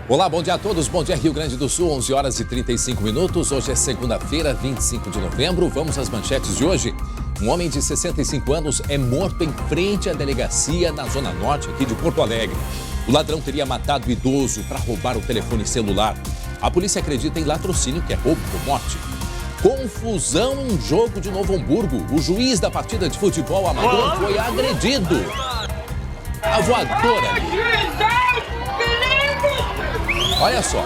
Olá, bom dia a todos. Bom dia, Rio Grande do Sul, 11 horas e 35 minutos. Hoje é segunda-feira, 25 de novembro. Vamos às manchetes de hoje. Um homem de 65 anos é morto em frente à delegacia na Zona Norte aqui de Porto Alegre. O ladrão teria matado o idoso para roubar o telefone celular. A polícia acredita em latrocínio, que é roubo por morte. Confusão em jogo de Novo Hamburgo. O juiz da partida de futebol amador foi agredido. A voadora ali. Olha só,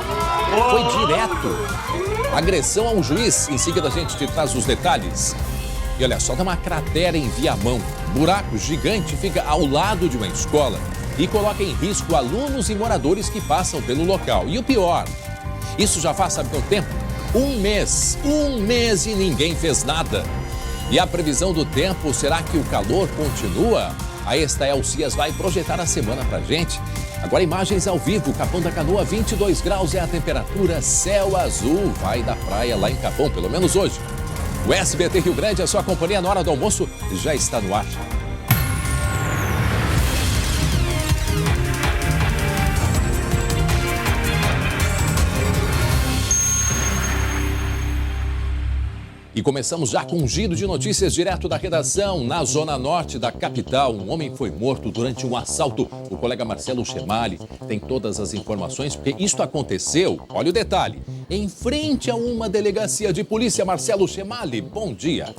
foi direto. Agressão a um juiz. Em seguida a gente te traz os detalhes. E olha só, dá uma cratera em Viamão. Buraco gigante fica ao lado de uma escola e coloca em risco alunos e moradores que passam pelo local. E o pior, isso já faz, sabe quanto tempo? Um mês e ninguém fez nada. E a previsão do tempo, será que o calor continua? A Estael Cias vai projetar a semana pra gente. Agora imagens ao vivo, Capão da Canoa, 22 graus é a temperatura, céu azul, vai da praia lá em Capão, pelo menos hoje. O SBT Rio Grande, a sua companhia na hora do almoço, já está no ar. E começamos já com um giro de notícias direto da redação. Na zona norte da capital, um homem foi morto durante um assalto. O colega Marcelo Chemali tem todas as informações, porque isto aconteceu, olha o detalhe, em frente a uma delegacia de polícia. Marcelo Chemali, bom dia.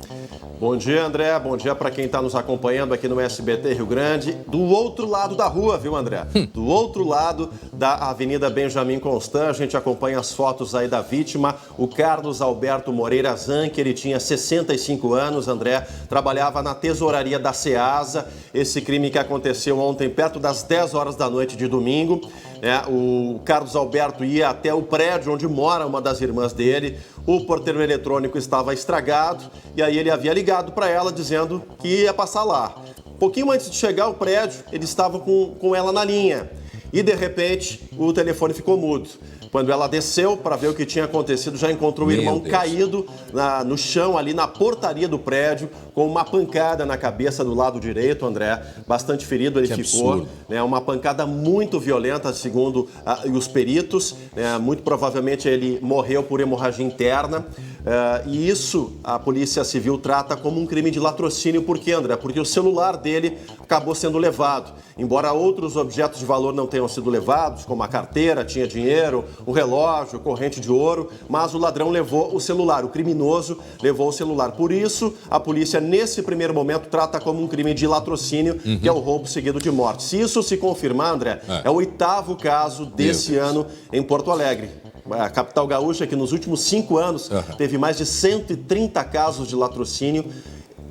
Bom dia, André. Bom dia para quem está nos acompanhando aqui no SBT Rio Grande. Do outro lado da rua, viu, André? Do outro lado da Avenida Benjamin Constant, a gente acompanha as fotos aí da vítima, o Carlos Alberto Moreira Zanck. Ele tinha 65 anos, André, trabalhava na tesouraria da Ceasa. Esse crime que aconteceu ontem, perto das 10 horas da noite de domingo. O Carlos Alberto ia até o prédio onde mora uma das irmãs dele. O porteiro eletrônico estava estragado e aí ele havia ligado para ela dizendo que ia passar lá. Um pouquinho antes de chegar ao prédio, ele estava com ela na linha e, de repente, o telefone ficou mudo. Quando ela desceu para ver o que tinha acontecido, já encontrou o irmão caído no chão, ali na portaria do prédio, com uma pancada na cabeça do lado direito, André. Bastante ferido ele ficou. Uma pancada muito violenta, segundo os peritos. Muito provavelmente ele morreu por hemorragia interna. E isso a Polícia Civil trata como um crime de latrocínio. Por quê, André? Porque o celular dele acabou sendo levado. Embora outros objetos de valor não tenham sido levados, como a carteira, tinha dinheiro, um relógio, corrente de ouro, mas o ladrão levou o celular, o criminoso levou o celular. Por isso, a polícia, nesse primeiro momento, trata como um crime de latrocínio, que é o roubo seguido de morte. Se isso se confirmar, André, é o 8º caso desse ano em Porto Alegre. A capital gaúcha, que nos últimos 5 anos teve mais de 130 casos de latrocínio.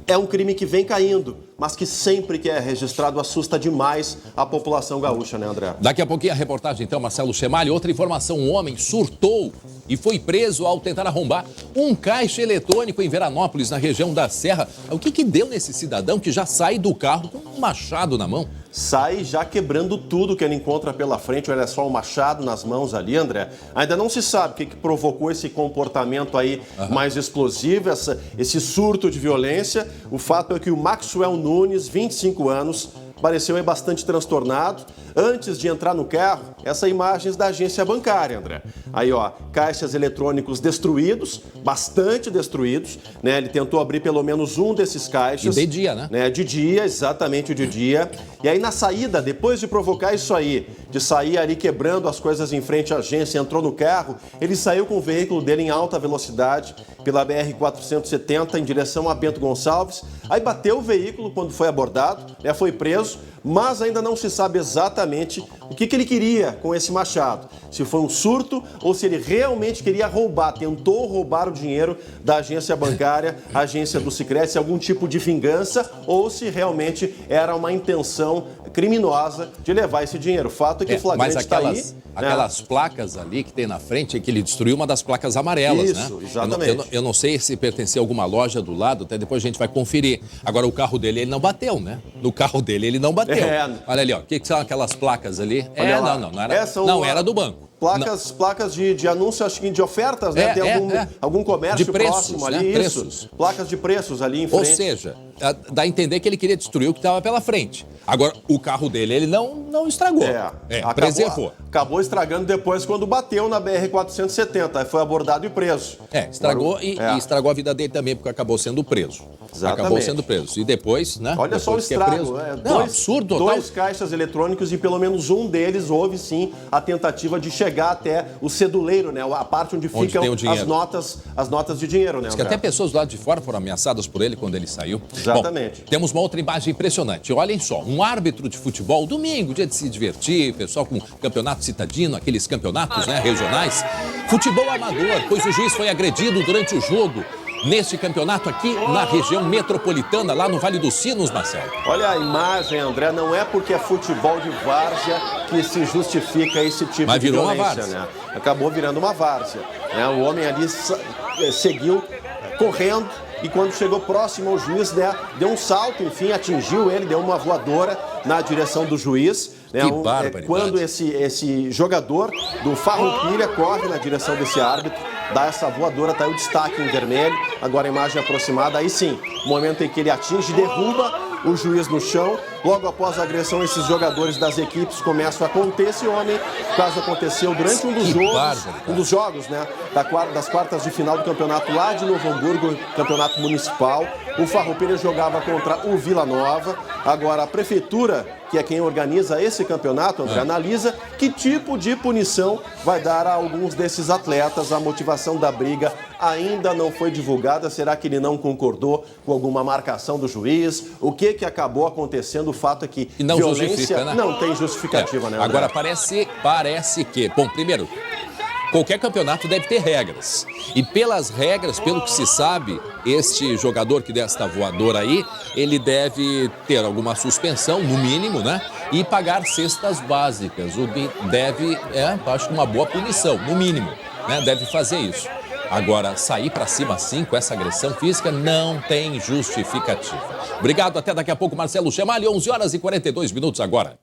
É um crime que vem caindo, mas que sempre que é registrado assusta demais a população gaúcha, né, André? Daqui a pouquinho a reportagem, então, Marcelo Chemali. Outra informação, um homem surtou e foi preso ao tentar arrombar um caixa eletrônico em Veranópolis, na região da Serra. O que deu nesse cidadão que já sai do carro com um machado na mão? Sai já quebrando tudo que ele encontra pela frente. Olha só, um machado nas mãos ali, André. Ainda não se sabe o que provocou esse comportamento aí mais explosivo, esse surto de violência. O fato é que o Maxwell Nunes, 25 anos, pareceu aí bastante transtornado. Antes de entrar no carro, essas imagens da agência bancária, André. Aí, ó, caixas eletrônicos destruídos, bastante destruídos, né? Ele tentou abrir pelo menos um desses caixas. E de dia, né? De dia, exatamente de dia. E aí, na saída, depois de provocar isso aí, de sair ali quebrando as coisas em frente à agência, entrou no carro, ele saiu com o veículo dele em alta velocidade pela BR-470 em direção a Bento Gonçalves. Aí bateu o veículo quando foi abordado, né? Foi preso, mas ainda não se sabe exatamente o que ele queria com esse machado. Se foi um surto ou se ele realmente queria roubar, tentou roubar o dinheiro da agência bancária, agência do Sicredi, se algum tipo de vingança ou se realmente era uma intenção criminosa de levar esse dinheiro. O fato é que o flagrante está aí. Aquelas placas ali que tem na frente, é que ele destruiu uma das placas amarelas, né? Isso, exatamente. Eu não sei se pertencia a alguma loja do lado, até depois a gente vai conferir. Agora, o carro dele, ele não bateu, né? No carro dele, ele não bateu. Olha ali, ó. O que são aquelas placas ali? Não era do banco. Placas de anúncio, acho que de ofertas, né? Tem algum comércio de preços, próximo ali, né? isso. Preços. Placas de preços ali em frente. Ou seja, dá a entender que ele queria destruir o que estava pela frente. Agora, o carro dele, ele não estragou. Preservou. acabou estragando depois quando bateu na BR-470. Aí foi abordado e preso. Estragou e estragou a vida dele também, porque acabou sendo preso. Exatamente. Acabou sendo preso. E depois, né? Olha depois só o estrago. Absurdo. Dois caixas eletrônicos e pelo menos um deles houve sim a tentativa de chegar até o ceduleiro, né? A parte onde ficam as notas de dinheiro, né? Diz que até pessoas do lado de fora foram ameaçadas por ele quando ele saiu. Exatamente. Bom, temos uma outra imagem impressionante. Olhem só, um árbitro de futebol, domingo, dia de se divertir, pessoal com campeonato citadino, aqueles campeonatos, né, regionais. Futebol amador, pois o juiz foi agredido durante o jogo. Neste campeonato aqui na região metropolitana, lá no Vale dos Sinos, Marcelo. Olha a imagem, André, não é porque é futebol de várzea que se justifica esse tipo de violência, né? Acabou virando uma várzea, né? O homem ali seguiu correndo e quando chegou próximo ao juiz, né, deu um salto, enfim, atingiu ele, deu uma voadora na direção do juiz. Né? Quando esse jogador do Farroupilha corre na direção desse árbitro, dá essa voadora, tá aí o destaque em vermelho, agora a imagem aproximada, aí sim, o momento em que ele atinge, derruba o juiz no chão. Logo após a agressão, esses jogadores das equipes começam a conter esse homem. O caso aconteceu durante um dos jogos, né, das quartas de final do campeonato lá de Novo Hamburgo, campeonato municipal. O Farroupilha jogava contra o Vila Nova. Agora, a prefeitura, que é quem organiza esse campeonato, André, analisa que tipo de punição vai dar a alguns desses atletas. A motivação da briga ainda não foi divulgada. Será que ele não concordou com alguma marcação do juiz? O que acabou acontecendo? O fato é que não violência, né? Não tem justificativa, né, André? Agora, parece que... Bom, primeiro, qualquer campeonato deve ter regras. E pelas regras, pelo que se sabe, este jogador que deu esta voadora aí, ele deve ter alguma suspensão, no mínimo, né? E pagar cestas básicas. O que deve, acho que uma boa punição, no mínimo, né? Deve fazer isso. Agora, sair para cima assim, com essa agressão física, não tem justificativa. Obrigado, até daqui a pouco, Marcelo Chamalho, 11h42 agora.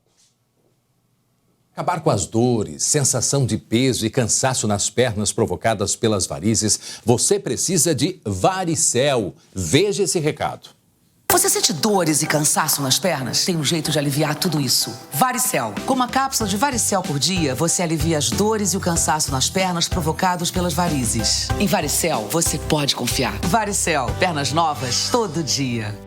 Acabar com as dores, sensação de peso e cansaço nas pernas provocadas pelas varizes, você precisa de Varicel. Veja esse recado. Você sente dores e cansaço nas pernas? Tem um jeito de aliviar tudo isso. Varicel. Com uma cápsula de Varicel por dia, você alivia as dores e o cansaço nas pernas provocados pelas varizes. Em Varicel, você pode confiar. Varicel. Pernas novas todo dia.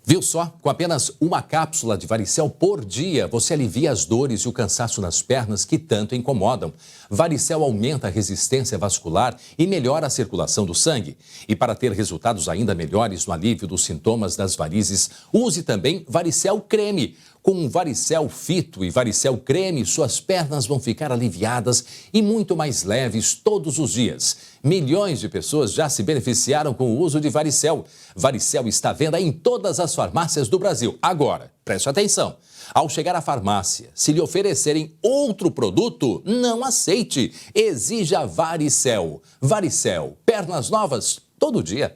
Viu só? Com apenas uma cápsula de Varicel por dia, você alivia as dores e o cansaço nas pernas que tanto incomodam. Varicel aumenta a resistência vascular e melhora a circulação do sangue. E para ter resultados ainda melhores no alívio dos sintomas das varizes, use também Varicel Creme. Com Varicel Fito e Varicel Creme, suas pernas vão ficar aliviadas e muito mais leves todos os dias. Milhões de pessoas já se beneficiaram com o uso de Varicel. Varicel está à venda em todas as farmácias do Brasil. Agora, preste atenção. Ao chegar à farmácia, se lhe oferecerem outro produto, não aceite. Exija Varicel. Varicel, pernas novas todo dia.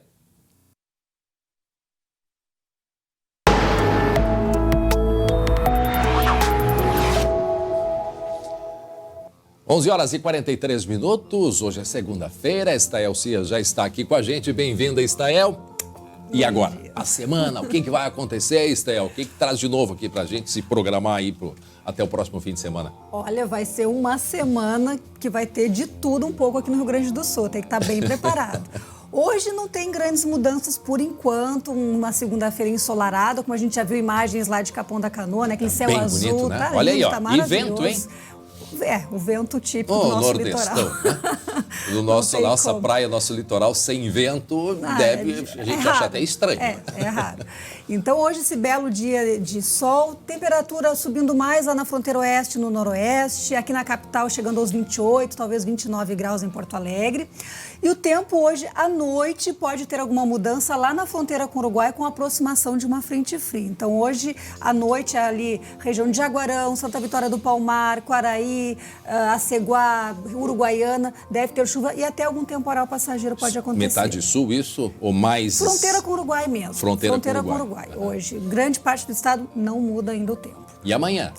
Onze horas e 43 minutos, hoje é segunda-feira, Estael Cia já está aqui com a gente, bem-vinda, Estael. E agora, a semana, o que vai acontecer, Estael? O que traz de novo aqui pra gente se programar aí até o próximo fim de semana? Olha, vai ser uma semana que vai ter de tudo um pouco aqui no Rio Grande do Sul, tem que estar bem preparado. Hoje não tem grandes mudanças por enquanto, uma segunda-feira ensolarada, como a gente já viu imagens lá de Capão da Canoa, né? Aquele céu azul, bonito, né? Tá Olha lindo, aí, ó, tá maravilhoso. E vento, hein? O vento típico do nosso litoral. Né? Nossa praia, nosso litoral sem vento, a gente achar até estranho. É raro. Então, hoje, esse belo dia de sol, temperatura subindo mais lá na fronteira oeste, no noroeste, aqui na capital chegando aos 28, talvez 29 graus em Porto Alegre. E o tempo hoje, à noite, pode ter alguma mudança lá na fronteira com o Uruguai com a aproximação de uma frente fria. Então, hoje, à noite, ali, região de Jaguarão, Santa Vitória do Palmar, Quaraí, Aceguá, Uruguaiana, deve ter chuva e até algum temporal passageiro pode acontecer. Metade sul, isso? Ou mais... Fronteira com o Uruguai mesmo. Fronteira com o Uruguai. Hoje, grande parte do estado não muda ainda o tempo. E amanhã?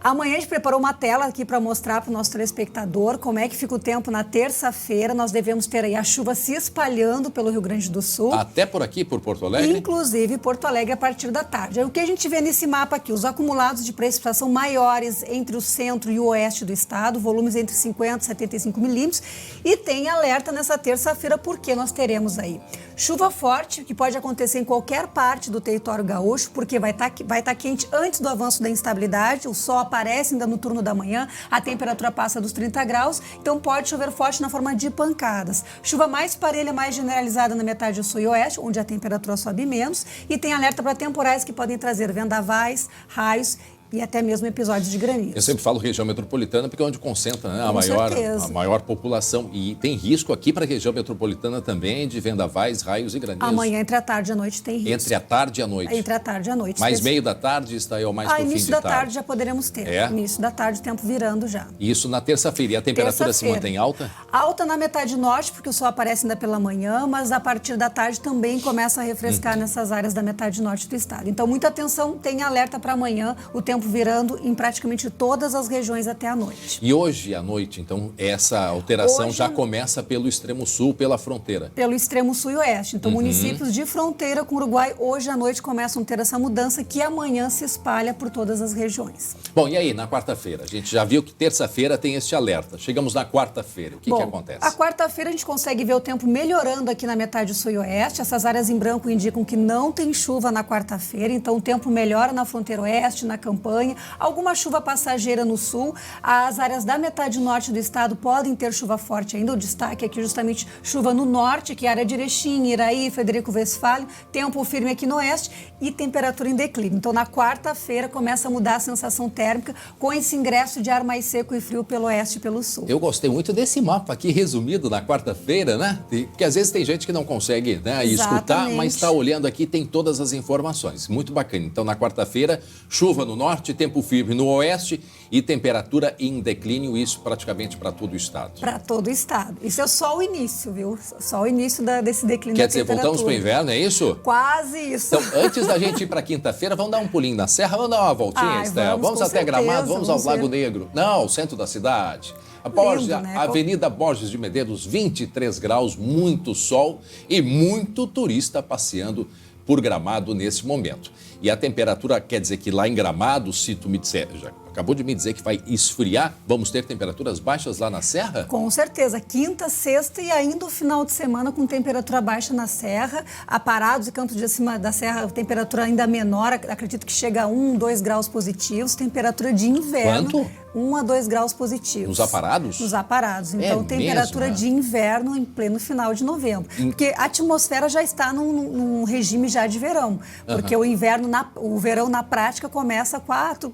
Amanhã a gente preparou uma tela aqui para mostrar para o nosso telespectador como é que fica o tempo na terça-feira. Nós devemos ter aí a chuva se espalhando pelo Rio Grande do Sul. Até por aqui, por Porto Alegre? Inclusive Porto Alegre a partir da tarde. O que a gente vê nesse mapa aqui? Os acumulados de precipitação maiores entre o centro e o oeste do estado, volumes entre 50 e 75 milímetros. E tem alerta nessa terça-feira porque nós teremos aí chuva forte, que pode acontecer em qualquer parte do território gaúcho, porque vai estar quente antes do avanço da instabilidade, o sol aparece ainda no turno da manhã, a temperatura passa dos 30 graus, então pode chover forte na forma de pancadas. Chuva mais parelha, mais generalizada na metade sul e oeste, onde a temperatura sobe menos, e tem alerta para temporais que podem trazer vendavais, raios e até mesmo episódios de granizo. Eu sempre falo região metropolitana porque é onde concentra, né, a certeza. maior população. E tem risco aqui para a região metropolitana também de vendavais, raios e granizos. Amanhã, entre a tarde e a noite, tem risco. Entre a tarde e a noite? Entre a tarde e a noite. Mais meio da tarde está aí ou mais pro fim de tarde? Início da tarde já poderemos ter. Início da tarde, o tempo virando já. Isso na terça-feira. E a temperatura se mantém alta? Alta na metade norte, porque o sol aparece ainda pela manhã, mas a partir da tarde também começa a refrescar nessas áreas da metade norte do estado. Então, muita atenção, tem alerta para amanhã, o tempo virando em praticamente todas as regiões até a noite. E hoje à noite, então, essa alteração já começa pelo extremo sul, pela fronteira? Pelo extremo sul e oeste. Então, municípios de fronteira com o Uruguai, hoje à noite começam a ter essa mudança que amanhã se espalha por todas as regiões. Bom, e aí, na quarta-feira? A gente já viu que terça-feira tem este alerta. Chegamos na quarta-feira. O que acontece? A quarta-feira a gente consegue ver o tempo melhorando aqui na metade sul e oeste. Essas áreas em branco indicam que não tem chuva na quarta-feira, então o tempo melhora na fronteira oeste, na campanha. Alguma chuva passageira no sul. As áreas da metade norte do estado podem ter chuva forte ainda. O destaque aqui justamente chuva no norte, que é a área de Erechim, Iraí, Frederico Westphalen. Tempo firme aqui no oeste e temperatura em declínio. Então, na quarta-feira começa a mudar a sensação térmica com esse ingresso de ar mais seco e frio pelo oeste e pelo sul. Eu gostei muito desse mapa aqui resumido na quarta-feira, né? Porque às vezes tem gente que não consegue, né, escutar, mas está olhando aqui, tem todas as informações. Muito bacana. Então, na quarta-feira, chuva no norte, tempo firme no oeste e temperatura em declínio, isso praticamente para todo o estado. Para todo o estado. Isso é só o início, viu? Só o início desse declínio Quer da dizer, temperatura. voltamos para o inverno, é isso? Quase isso. Então, antes da gente ir para quinta-feira, vamos dar um pulinho na serra, vamos dar uma voltinha, Estel? Vamos até Gramado, vamos ao Lago Negro. Não, o centro da cidade. Lindo, né? Avenida Borges de Medeiros, 23 graus, muito sol e muito turista passeando por Gramado nesse momento. E a temperatura quer dizer que lá em Gramado, se tu me disser, já acabou de me dizer que vai esfriar, vamos ter temperaturas baixas lá na Serra? Com certeza. Quinta, sexta e ainda o final de semana com temperatura baixa na Serra. Aparados e Campos de Cima da Serra, temperatura ainda menor, acredito que chega a 1, 2 graus positivos. Temperatura de inverno. Quanto? 1 a 2 graus positivos. Nos aparados? Nos aparados. Então, temperatura mesmo? de inverno em pleno final de novembro. Porque a atmosfera já está num regime já de verão. Porque o verão na prática começa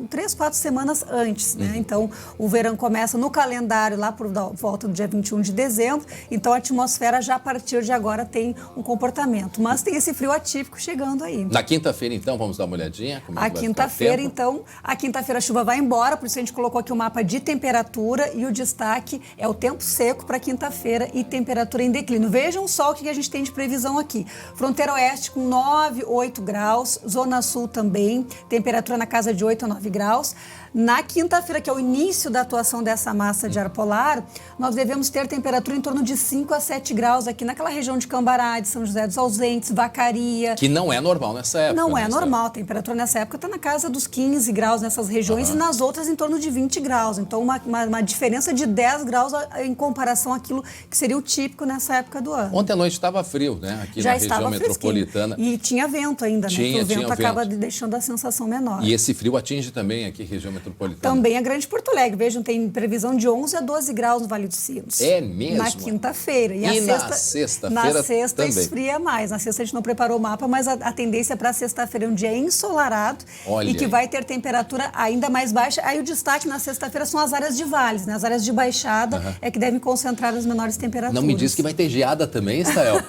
3, 4 semanas antes, né? Então, o verão começa no calendário lá por volta do dia 21 de dezembro. Então, a atmosfera já a partir de agora tem um comportamento. Mas tem esse frio atípico chegando aí. Na quinta-feira, então, vamos dar uma olhadinha? Como a quinta-feira, então, a quinta-feira a chuva vai embora, por isso a gente colocou aqui o mapa de temperatura e o destaque é o tempo seco para quinta-feira e temperatura em declínio. Vejam só o que a gente tem de previsão aqui. Fronteira oeste com 9, 8 graus, zona sul também, temperatura na casa de 8 a 9 graus. Na quinta-feira, que é o início da atuação dessa massa de ar polar, nós devemos ter temperatura em torno de 5 a 7 graus aqui naquela região de Cambará, de São José dos Ausentes, Vacaria. Que não é normal nessa época. Não é normal. A temperatura nessa época está na casa dos 15 graus nessas regiões e nas outras em torno de 20 graus. Então, uma diferença de 10 graus em comparação àquilo que seria o típico nessa época do ano. Ontem à noite estava frio, né? Aqui já na região metropolitana. E tinha vento ainda, né? Porque o vento acaba deixando a sensação menor. E esse frio atinge também aqui a região metropolitana. Também a Grande Porto Alegre. Vejam, tem previsão de 11 a 12 graus no Vale dos Sinos. É mesmo? Na quinta-feira. E na sexta-feira Na sexta também. Esfria mais. Na sexta a gente não preparou o mapa, mas a tendência para sexta-feira é um dia ensolarado. Olha e que vai ter temperatura ainda mais baixa. Aí o destaque na sexta-feira são as áreas de vales, né? As áreas de baixada é que devem concentrar as menores temperaturas. Não me diz que vai ter geada também, Estel?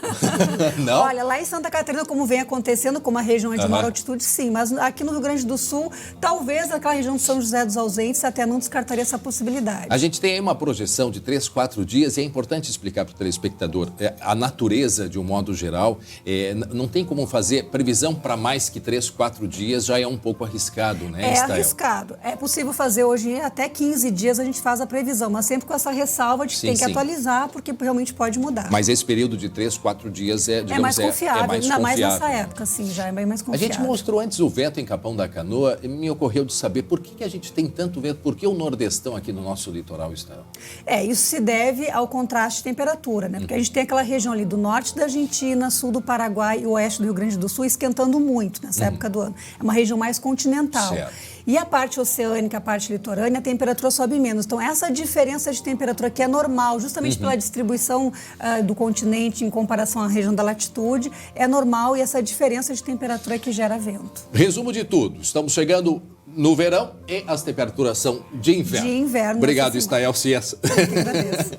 Não? Olha, lá em Santa Catarina, como vem acontecendo, como a região é de maior altitude, sim. Mas aqui no Rio Grande do Sul, talvez naquela região de São José dos Ausentes, até não descartaria essa possibilidade. A gente tem aí uma projeção de 3, 4 dias e é importante explicar para o telespectador a natureza de um modo geral. Não tem como fazer previsão para mais que 3, 4 dias, já é um pouco arriscado, né, Estael? Arriscado. É possível fazer hoje até 15 dias a gente faz a previsão, mas sempre com essa ressalva de que tem que atualizar, porque realmente pode mudar. Mas esse período de 3, 4 dias é mais confiável, ainda mais nessa época, sim, já é bem mais confiável. A gente mostrou antes o vento em Capão da Canoa e me ocorreu de saber por que a gente tem tanto vento, por que o nordestão aqui no nosso litoral está? Isso se deve ao contraste de temperatura, né? Porque a gente tem aquela região ali do norte da Argentina, sul do Paraguai e oeste do Rio Grande do Sul esquentando muito nessa época do ano. É uma região mais continental. Certo. E a parte oceânica, a parte litorânea, a temperatura sobe menos. Então, essa diferença de temperatura que é normal, justamente pela distribuição do continente em comparação à região da latitude, é normal e essa diferença de temperatura que gera vento. Resumo de tudo, estamos chegando no verão e as temperaturas são de inverno. De inverno. Obrigado, Estael Cias. Eu que agradeço.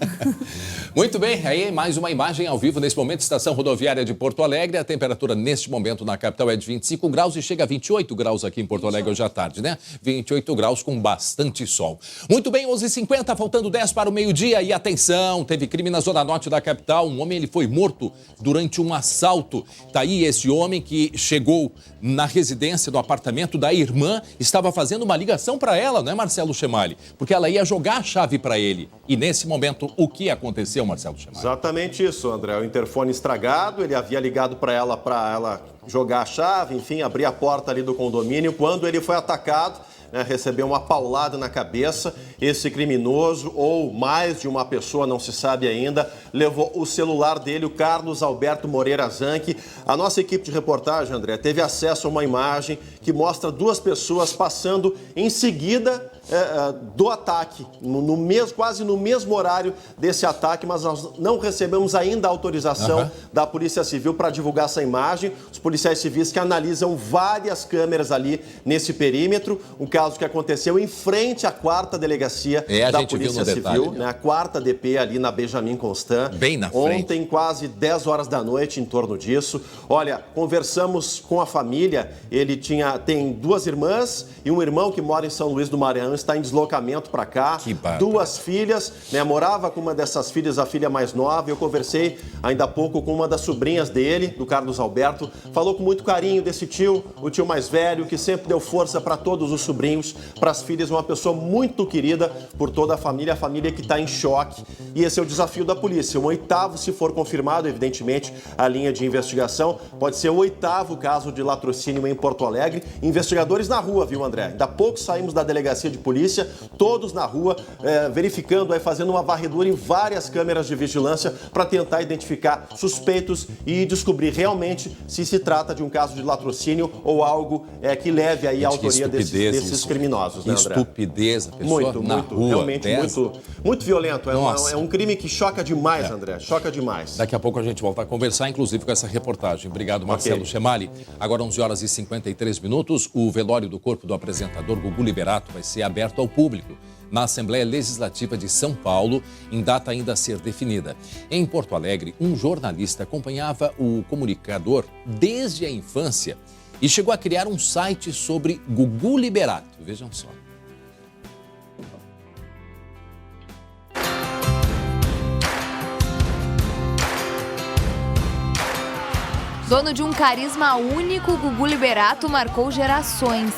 Muito bem, aí mais uma imagem ao vivo nesse momento, estação rodoviária de Porto Alegre. A temperatura neste momento na capital é de 25 graus e chega a 28 graus aqui em Porto Alegre hoje à tarde, né? 28 graus com bastante sol. Muito bem, 11h50, faltando 10 para o meio-dia. E atenção, teve crime na zona norte da capital. Um homem ele foi morto durante um assalto. Tá aí esse homem que chegou na residência do apartamento da irmã, estava fazendo uma ligação para ela, não é, Marcelo Chemali? Porque ela ia jogar a chave para ele. E nesse momento, o que aconteceu, Marcelo Chemali? Exatamente isso, André. O interfone estragado, ele havia ligado para ela jogar a chave, enfim, abrir a porta ali do condomínio. Quando ele foi atacado, recebeu uma paulada na cabeça. Esse criminoso, ou mais de uma pessoa, não se sabe ainda, levou o celular dele, o Carlos Alberto Moreira Zanchi. A nossa equipe de reportagem, André, teve acesso a uma imagem que mostra duas pessoas passando em seguida do ataque, quase no mesmo horário desse ataque, mas nós não recebemos ainda a autorização da Polícia Civil para divulgar essa imagem. Os policiais civis que analisam várias câmeras ali nesse perímetro, um caso que aconteceu em frente à 4ª Delegacia da Polícia Civil, né? A 4ª DP ali na Benjamin Constant. Bem na frente. Ontem, quase 10 horas da noite, em torno disso. Olha, conversamos com a família, ele tem 2 irmãs e um irmão que mora em São Luís do Maranhão, está em deslocamento para cá. Que bárbaro. 2 filhas, né? Morava com uma dessas filhas, a filha mais nova. Eu conversei ainda há pouco com uma das sobrinhas dele, do Carlos Alberto. Falou com muito carinho desse tio, o tio mais velho, que sempre deu força para todos os sobrinhos, para as filhas, uma pessoa muito querida por toda a família que está em choque. E esse é o desafio da polícia. O 8º, se for confirmado, evidentemente, a linha de investigação, pode ser o 8º caso de latrocínio em Porto Alegre. Investigadores na rua, viu, André? Ainda há pouco saímos da delegacia de polícia, todos na rua, verificando, fazendo uma varredura em várias câmeras de vigilância para tentar identificar suspeitos e descobrir realmente se trata de um caso de latrocínio ou algo que leve aí a autoria desses criminosos, né, André? Estupidez, a pessoa na rua. Realmente muito violento. É um crime que choca demais, André, choca demais. Daqui a pouco a gente volta a conversar, inclusive com essa reportagem. Obrigado, Marcelo Chemali. Agora 11h53, o velório do corpo do apresentador Gugu Liberato vai ser aberto ao público na Assembleia Legislativa de São Paulo, em data ainda a ser definida. Em Porto Alegre, um jornalista acompanhava o comunicador desde a infância e chegou a criar um site sobre Gugu Liberato. Vejam só. Dono de um carisma único, Gugu Liberato marcou gerações.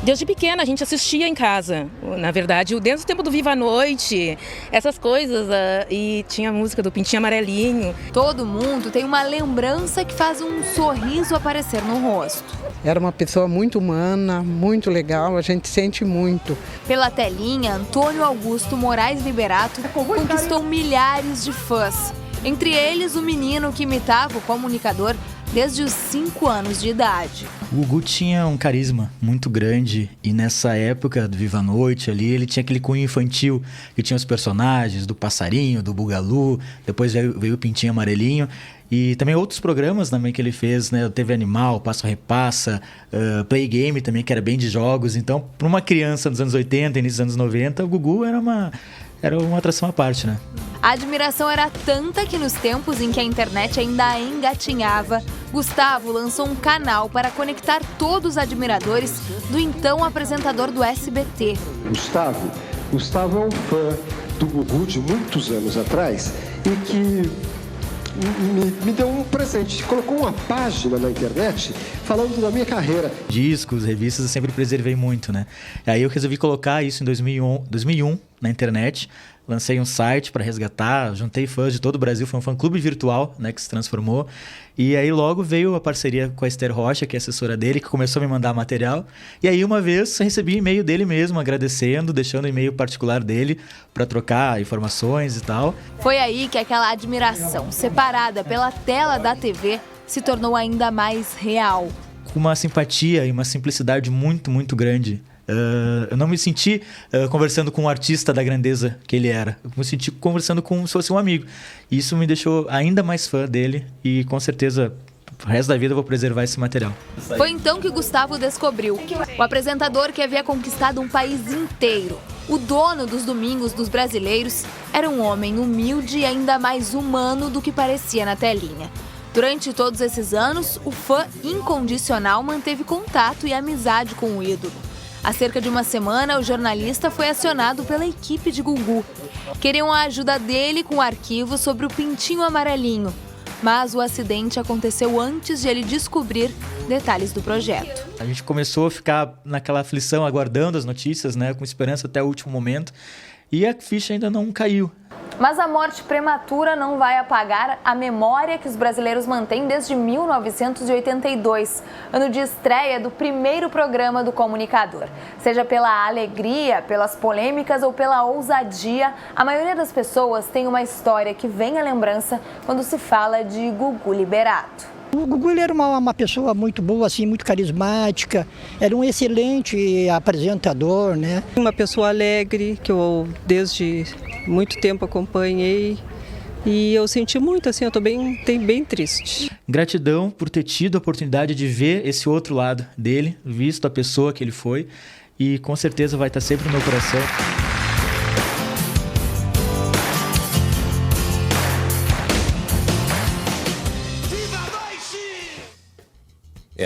Desde pequena a gente assistia em casa, na verdade, desde o tempo do Viva a Noite, essas coisas, e tinha a música do Pintinho Amarelinho. Todo mundo tem uma lembrança que faz um sorriso aparecer no rosto. Era uma pessoa muito humana, muito legal, a gente sente muito. Pela telinha, Antônio Augusto Moraes Liberato conquistou milhares de fãs. Entre eles, o menino que imitava o comunicador desde os 5 anos de idade. O Gugu tinha um carisma muito grande e nessa época do Viva a Noite ali, ele tinha aquele cunho infantil que tinha os personagens do Passarinho, do Bugalu, depois veio o Pintinho Amarelinho e também outros programas também que ele fez, né? TV Animal, Passa Repassa, Play Game também, que era bem de jogos. Então, para uma criança dos anos 80, início dos anos 90, o Gugu era era uma atração à parte, né? A admiração era tanta que nos tempos em que a internet ainda engatinhava, Gustavo lançou um canal para conectar todos os admiradores do então apresentador do SBT. Gustavo é um fã do Gugu de muitos anos atrás e que me deu um presente, colocou uma página na internet falando da minha carreira. Discos, revistas eu sempre preservei muito, né? Aí eu resolvi colocar isso em 2001 na internet. Lancei um site para resgatar, juntei fãs de todo o Brasil, foi um fã-clube virtual, né, que se transformou. E aí logo veio a parceria com a Esther Rocha, que é assessora dele, que começou a me mandar material. E aí uma vez recebi e-mail dele mesmo, agradecendo, deixando o e-mail particular dele para trocar informações e tal. Foi aí que aquela admiração, separada pela tela da TV, se tornou ainda mais real. Com uma simpatia e uma simplicidade muito, muito grande. Eu não me senti conversando com um artista da grandeza que ele era. Eu me senti conversando como se fosse um amigo. E isso me deixou ainda mais fã dele e com certeza o resto da vida eu vou preservar esse material. Foi então que Gustavo descobriu o apresentador que havia conquistado um país inteiro. O dono dos domingos dos brasileiros era um homem humilde e ainda mais humano do que parecia na telinha. Durante todos esses anos, o fã incondicional manteve contato e amizade com o ídolo. Há cerca de uma semana, o jornalista foi acionado pela equipe de Gugu. Queriam a ajuda dele com arquivos sobre o pintinho amarelinho. Mas o acidente aconteceu antes de ele descobrir detalhes do projeto. A gente começou a ficar naquela aflição, aguardando as notícias, né, com esperança até o último momento. E a ficha ainda não caiu. Mas a morte prematura não vai apagar a memória que os brasileiros mantêm desde 1982, ano de estreia do primeiro programa do comunicador. Seja pela alegria, pelas polêmicas ou pela ousadia, a maioria das pessoas tem uma história que vem à lembrança quando se fala de Gugu Liberato. O Gugu ele era uma pessoa muito boa, assim, muito carismática, era um excelente apresentador, né? Uma pessoa alegre, que eu desde muito tempo acompanhei e eu senti muito, assim, eu estou bem triste. Gratidão por ter tido a oportunidade de ver esse outro lado dele, visto a pessoa que ele foi e com certeza vai estar sempre no meu coração.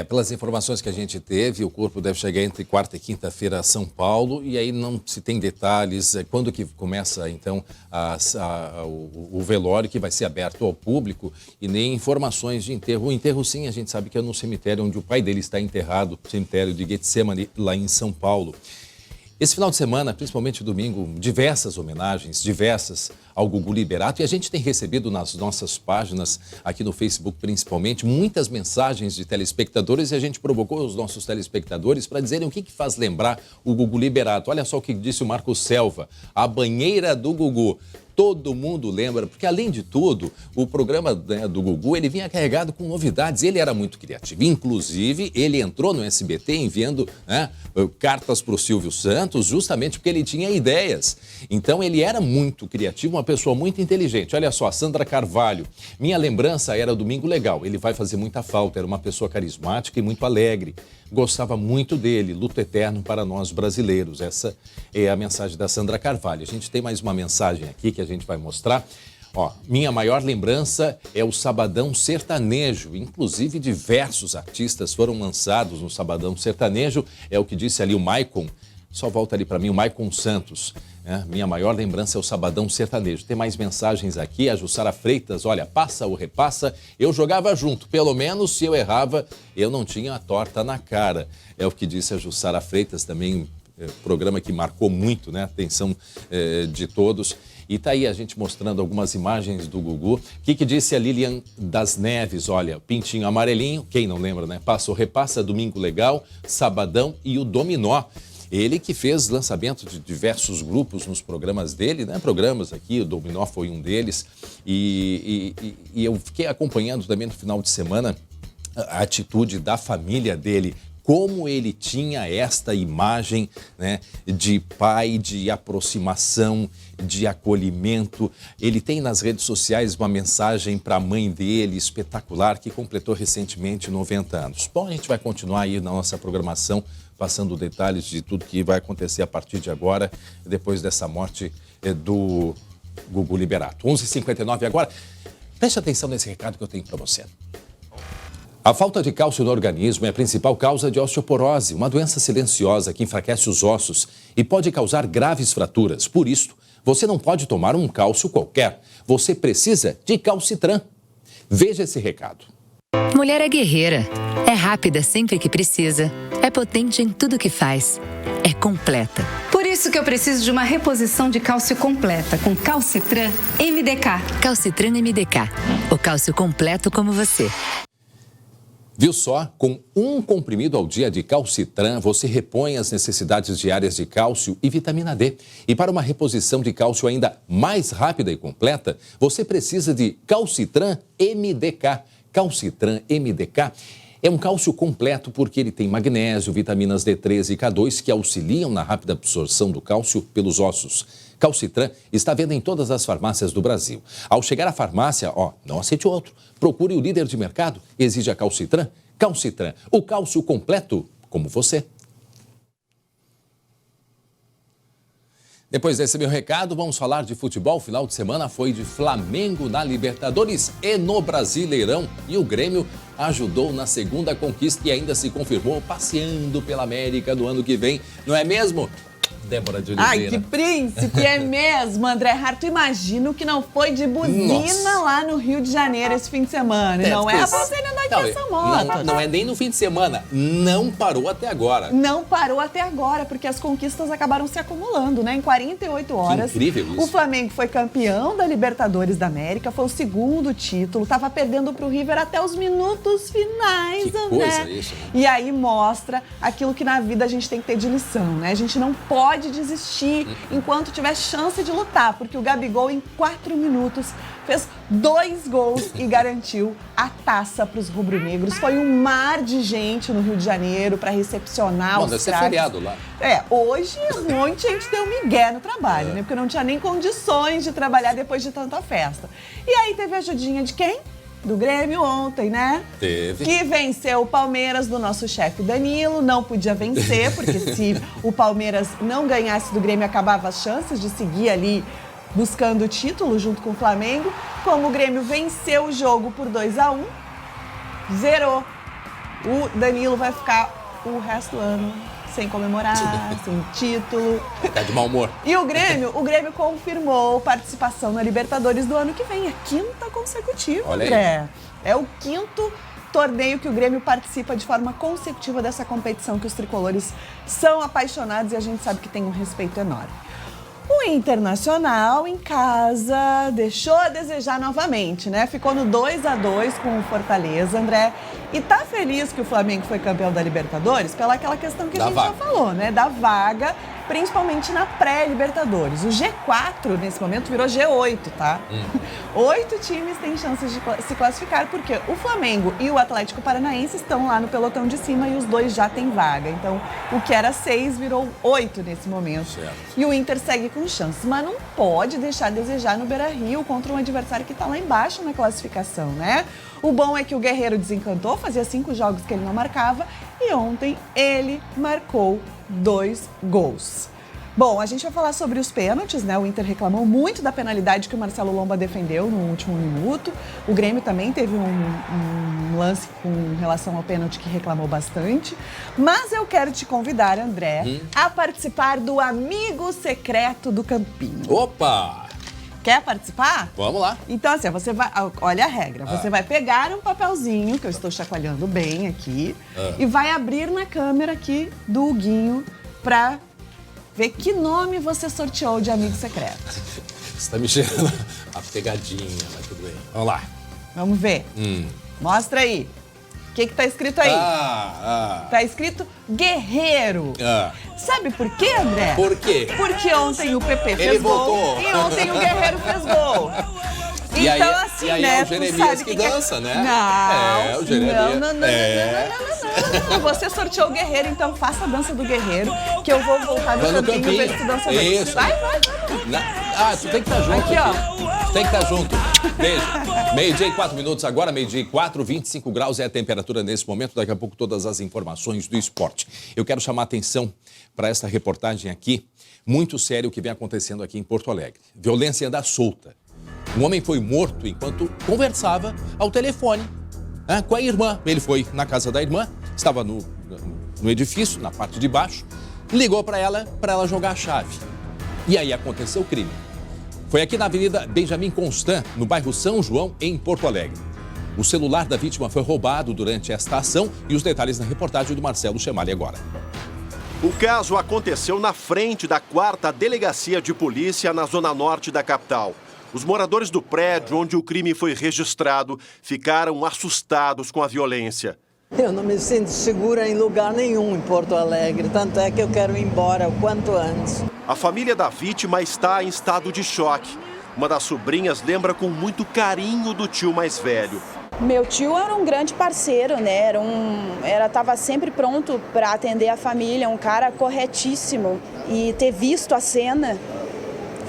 Pelas informações que a gente teve, o corpo deve chegar entre quarta e quinta-feira a São Paulo e aí não se tem detalhes quando que começa então o velório que vai ser aberto ao público e nem informações de enterro. O enterro sim, a gente sabe que é no cemitério onde o pai dele está enterrado, cemitério de Getsemane, lá em São Paulo. Esse final de semana, principalmente domingo, diversas homenagens, diversas ao Gugu Liberato. E a gente tem recebido nas nossas páginas, aqui no Facebook principalmente, muitas mensagens de telespectadores e a gente provocou os nossos telespectadores para dizerem o que faz lembrar o Gugu Liberato. Olha só o que disse o Marcos Selva, a banheira do Gugu. Todo mundo lembra, porque além de tudo, o programa do Gugu, ele vinha carregado com novidades, ele era muito criativo. Inclusive, ele entrou no SBT enviando cartas para o Silvio Santos, justamente porque ele tinha ideias. Então, ele era muito criativo, uma pessoa muito inteligente. Olha só, Sandra Carvalho, minha lembrança era Domingo Legal, ele vai fazer muita falta, era uma pessoa carismática e muito alegre. Gostava muito dele, luto eterno para nós brasileiros. Essa é a mensagem da Sandra Carvalho. A gente tem mais uma mensagem aqui que a gente vai mostrar. Ó, minha maior lembrança é o Sabadão Sertanejo. Inclusive, diversos artistas foram lançados no Sabadão Sertanejo. É o que disse ali o Maicon. Só volta ali para mim, o Maicon Santos. Minha maior lembrança é o Sabadão Sertanejo. Tem mais mensagens aqui. A Jussara Freitas, olha, passa ou repassa, eu jogava junto. Pelo menos, se eu errava, eu não tinha a torta na cara. É o que disse a Jussara Freitas, também programa que marcou muito, né? A atenção de todos. E tá aí a gente mostrando algumas imagens do Gugu. O que disse a Lilian das Neves? Olha, Pintinho Amarelinho, quem não lembra, né? Passa ou repassa, Domingo Legal, Sabadão e o Dominó. Ele que fez lançamento de diversos grupos nos programas dele, né? Programas aqui, o Dominó foi um deles. E eu fiquei acompanhando também no final de semana a atitude da família dele, como ele tinha esta imagem, né, de pai, de aproximação, de acolhimento. Ele tem nas redes sociais uma mensagem para a mãe dele, espetacular, que completou recentemente 90 anos. Bom, a gente vai continuar aí na nossa programação passando detalhes de tudo que vai acontecer a partir de agora, depois dessa morte do Gugu Liberato. 11h59 agora. Preste atenção nesse recado que eu tenho para você. A falta de cálcio no organismo é a principal causa de osteoporose, uma doença silenciosa que enfraquece os ossos e pode causar graves fraturas. Por isso, você não pode tomar um cálcio qualquer. Você precisa de Calcitran. Veja esse recado. Mulher é guerreira, é rápida sempre que precisa, é potente em tudo que faz, é completa. Por isso que eu preciso de uma reposição de cálcio completa com Calcitran MDK. Calcitran MDK, o cálcio completo como você. Viu só? Com um comprimido ao dia de Calcitran, você repõe as necessidades diárias de cálcio e vitamina D. E para uma reposição de cálcio ainda mais rápida e completa, você precisa de Calcitran MDK. Calcitran MDK é um cálcio completo porque ele tem magnésio, vitaminas D3 e K2 que auxiliam na rápida absorção do cálcio pelos ossos. Calcitran está à venda em todas as farmácias do Brasil. Ao chegar à farmácia, não aceite outro. Procure o líder de mercado, exija Calcitran. Calcitran, o cálcio completo como você. Depois desse meu recado, vamos falar de futebol. O final de semana foi de Flamengo na Libertadores e no Brasileirão. E o Grêmio ajudou na segunda conquista e ainda se confirmou passeando pela América no ano que vem. Não é mesmo? Débora de Oliveira. Ai, que príncipe, é mesmo, André Harto. Imagino que não foi de buzina lá no Rio de Janeiro esse fim de semana. Não é pra você andar com essa moto. Não é nem no fim de semana. Não parou até agora. Não parou até agora, porque as conquistas acabaram se acumulando, né? Em 48 horas. Que incrível isso. O Flamengo foi campeão da Libertadores da América, foi o segundo título, tava perdendo pro River até os minutos finais, que André. Coisa isso, né? E aí mostra aquilo que na vida a gente tem que ter de lição, né? A gente não pode desistir enquanto tiver chance de lutar, porque o Gabigol em 4 minutos fez 2 gols e garantiu a taça para os rubro-negros. Foi um mar de gente no Rio de Janeiro para recepcionar os deve ser craques. feriado lá. Hoje um monte de gente deu migué no trabalho, né? Porque não tinha nem condições de trabalhar depois de tanta festa. E aí teve a ajudinha de quem? Do Grêmio ontem, né? Teve. Que venceu o Palmeiras do nosso chefe Danilo. Não podia vencer, porque se o Palmeiras não ganhasse do Grêmio, acabava as chances de seguir ali buscando o título junto com o Flamengo. Como o Grêmio venceu o jogo por 2-1, zerou. O Danilo vai ficar o resto do ano sem comemorar, sem título. Tá de mau humor. E o Grêmio confirmou participação na Libertadores do ano que vem. É 5ª consecutiva, Olha André. aí. É o 5º torneio que o Grêmio participa de forma consecutiva dessa competição que os tricolores são apaixonados e a gente sabe que tem um respeito enorme. O Internacional, em casa, deixou a desejar novamente, né? Ficou no 2-2 com o Fortaleza, André. E tá feliz que o Flamengo foi campeão da Libertadores pela aquela questão que a gente já falou, né? Da vaga, principalmente na pré-Libertadores. O G4, nesse momento, virou G8, tá? 8 times têm chances de se classificar, porque o Flamengo e o Atlético Paranaense estão lá no pelotão de cima e os dois já têm vaga. Então, o que era 6 virou 8 nesse momento. Certo. E o Inter segue com chances, mas não pode deixar a desejar no Beira-Rio contra um adversário que está lá embaixo na classificação, né? O bom é que o Guerreiro desencantou, fazia 5 jogos que ele não marcava e ontem ele marcou 2 gols. Bom, a gente vai falar sobre os pênaltis, né? O Inter reclamou muito da penalidade que o Marcelo Lomba defendeu no último minuto. O Grêmio também teve um lance com relação ao pênalti que reclamou bastante. Mas eu quero te convidar, André, a participar do Amigo Secreto do Campinho. Opa! Quer participar? Vamos lá. Então, assim, você vai... Olha a regra. Você vai pegar um papelzinho, que eu estou chacoalhando bem aqui, e vai abrir na câmera aqui do Huguinho pra ver que nome você sorteou de amigo secreto. Você tá me cheirando a pegadinha, mas tudo bem. Vamos lá. Vamos ver. Mostra aí. O que tá escrito aí? Tá escrito Guerreiro. Sabe por quê, André? Por quê? Porque ontem o PP fez gol e ontem o Guerreiro fez gol. E então, aí, assim, e aí né? é o Jeremias que dança, né? Não. O Jeremias. Não. Você sorteou o Guerreiro, então faça a dança do Guerreiro, que eu vou voltar no campinho ver se tu dança bem. Isso. Vai. Tu tem que estar junto. Aqui, ó. Tem que estar junto. Beijo. Meio-dia e 4 minutos agora, meio-dia e 4, 25 graus é a temperatura nesse momento. Daqui a pouco todas as informações do esporte. Eu quero chamar a atenção para essa reportagem aqui, muito sério, o que vem acontecendo aqui em Porto Alegre. Violência anda solta. Um homem foi morto enquanto conversava ao telefone com a irmã. Ele foi na casa da irmã, estava no edifício, na parte de baixo, ligou para ela jogar a chave. E aí aconteceu o crime. Foi aqui na Avenida Benjamin Constant, no bairro São João, em Porto Alegre. O celular da vítima foi roubado durante esta ação e os detalhes na reportagem do Marcelo Chemali agora. O caso aconteceu na frente da 4ª Delegacia de Polícia na zona norte da capital. Os moradores do prédio onde o crime foi registrado ficaram assustados com a violência. Eu não me sinto segura em lugar nenhum em Porto Alegre, tanto é que eu quero ir embora o quanto antes. A família da vítima está em estado de choque. Uma das sobrinhas lembra com muito carinho do tio mais velho. Meu tio era um grande parceiro, né? Estava sempre pronto para atender a família, um cara corretíssimo. E ter visto a cena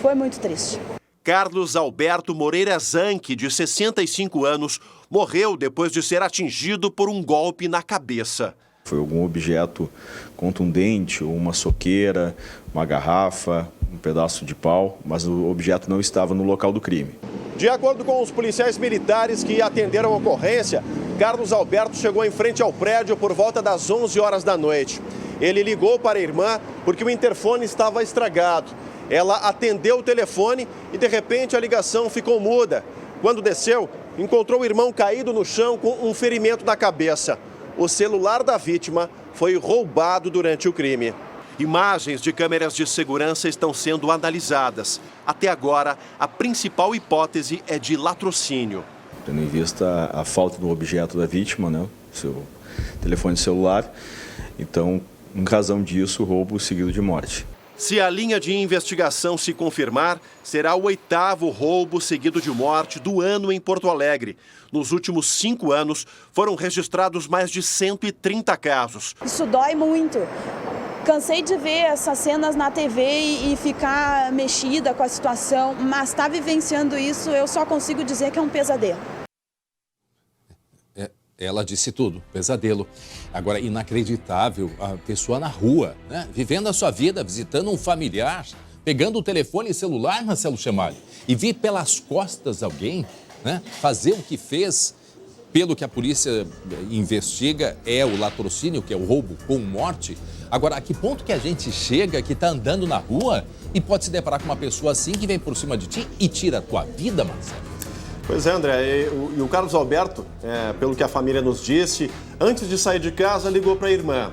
foi muito triste. Carlos Alberto Moreira Zanchi, de 65 anos, morreu depois de ser atingido por um golpe na cabeça. Foi algum objeto contundente, ou uma soqueira, uma garrafa, um pedaço de pau, mas o objeto não estava no local do crime. De acordo com os policiais militares que atenderam a ocorrência, Carlos Alberto chegou em frente ao prédio por volta das 11 horas da noite. Ele ligou para a irmã porque o interfone estava estragado. Ela atendeu o telefone e, de repente, a ligação ficou muda. Quando desceu, encontrou o irmão caído no chão com um ferimento na cabeça. O celular da vítima foi roubado durante o crime. Imagens de câmeras de segurança estão sendo analisadas. Até agora, a principal hipótese é de latrocínio. Tendo em vista a falta do objeto da vítima, né, seu telefone celular, então, em razão disso, o roubo seguido de morte. Se a linha de investigação se confirmar, será o 8º roubo seguido de morte do ano em Porto Alegre. Nos últimos 5 anos, foram registrados mais de 130 casos. Isso dói muito. Cansei de ver essas cenas na TV e ficar mexida com a situação, mas estar vivenciando isso, eu só consigo dizer que é um pesadelo. Ela disse tudo, pesadelo. Agora, inacreditável, a pessoa na rua, né? Vivendo a sua vida, visitando um familiar, pegando o telefone celular, Marcelo Chemali, e vir pelas costas alguém, né? Fazer o que fez, pelo que a polícia investiga, é o latrocínio, que é o roubo com morte. Agora, a que ponto que a gente chega, que está andando na rua e pode se deparar com uma pessoa assim que vem por cima de ti e tira a tua vida, Marcelo? Pois é, André, e o Carlos Alberto, pelo que a família nos disse, antes de sair de casa, ligou para a irmã.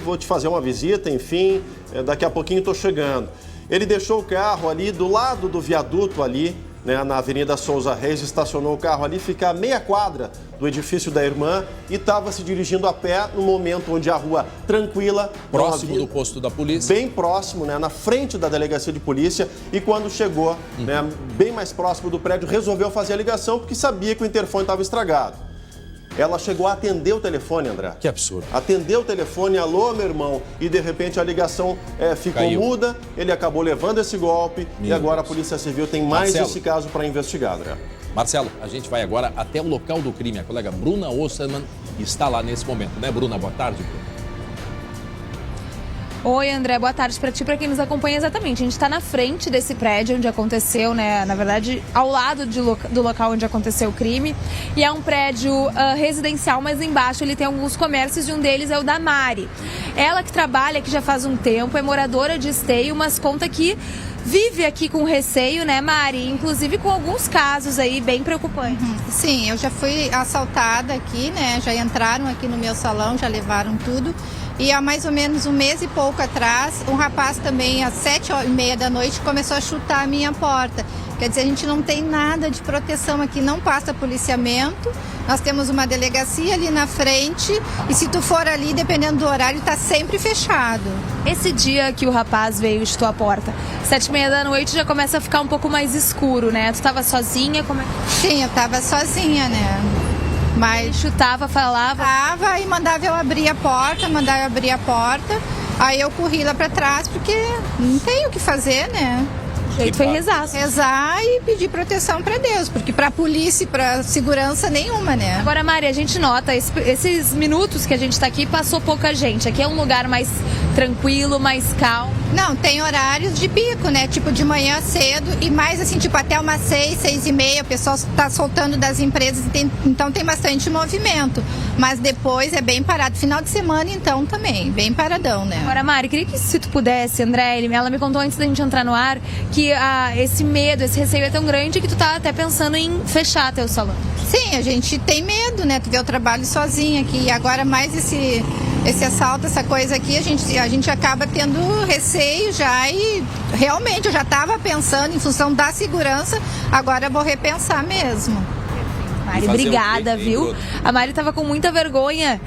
Vou te fazer uma visita, enfim, daqui a pouquinho estou chegando. Ele deixou o carro ali do lado do viaduto ali, né, na Avenida Souza Reis, estacionou o carro ali, fica a meia quadra do edifício da irmã e estava se dirigindo a pé no momento onde a rua tranquila. Próximo do posto da polícia. Bem próximo, né, na frente da delegacia de polícia, e quando chegou, né, bem mais próximo do prédio, resolveu fazer a ligação porque sabia que o interfone estava estragado. Ela chegou a atender o telefone, André. Que absurdo. Atendeu o telefone, alô, meu irmão, e de repente a ligação ficou muda, ele acabou levando esse golpe e agora a Polícia Civil tem mais esse caso para investigar, André. Marcelo, a gente vai agora até o local do crime. A colega Bruna Osserman está lá nesse momento, né, Bruna? Boa tarde, Bruna. Oi, André, boa tarde para ti, para quem nos acompanha. Exatamente, a gente está na frente desse prédio onde aconteceu, né, na verdade, ao lado do local onde aconteceu o crime. E é um prédio residencial, mas embaixo ele tem alguns comércios e um deles é o da Mari. Ela que trabalha aqui já faz um tempo, é moradora de Esteio, mas conta que vive aqui com receio, né, Mari? Inclusive com alguns casos aí bem preocupantes. Sim, eu já fui assaltada aqui, né, já entraram aqui no meu salão, já levaram tudo. E há mais ou menos um mês e pouco atrás, um rapaz também, às 7h30 da noite, começou a chutar a minha porta. Quer dizer, a gente não tem nada de proteção aqui, não passa policiamento. Nós temos uma delegacia ali na frente e se tu for ali, dependendo do horário, tá sempre fechado. Esse dia que o rapaz veio e chutou a porta, 7h30 da noite, já começa a ficar um pouco mais escuro, né? Tu tava sozinha? Como é? Sim, eu tava sozinha, né? Mas chutava, falava? Falava e mandava eu abrir a porta, Aí eu corri lá pra trás porque não tem o que fazer, né? O jeito foi rezar. Rezar e pedir proteção para Deus, porque para a polícia e para segurança nenhuma, né? Agora, Mari, a gente nota, esses minutos que a gente está aqui, passou pouca gente. Aqui é um lugar mais tranquilo, mais calmo. Não, tem horários de pico, né? Tipo de manhã cedo e mais assim, tipo até umas 6, 6h30, o pessoal está soltando das empresas, então tem bastante movimento. Mas depois é bem parado. Final de semana, então, também, bem paradão, né? Agora, Mari, queria que se tu pudesse, André, ela me contou antes da gente entrar no ar que esse medo, esse receio é tão grande que tu tá até pensando em fechar teu salão. Sim, a gente tem medo, né? Tu vê o trabalho sozinha aqui. E agora mais esse assalto, essa coisa aqui, a gente acaba tendo receio já e realmente eu já estava pensando em função da segurança, agora eu vou repensar mesmo. Mari, obrigada, viu? A Mari estava com muita vergonha.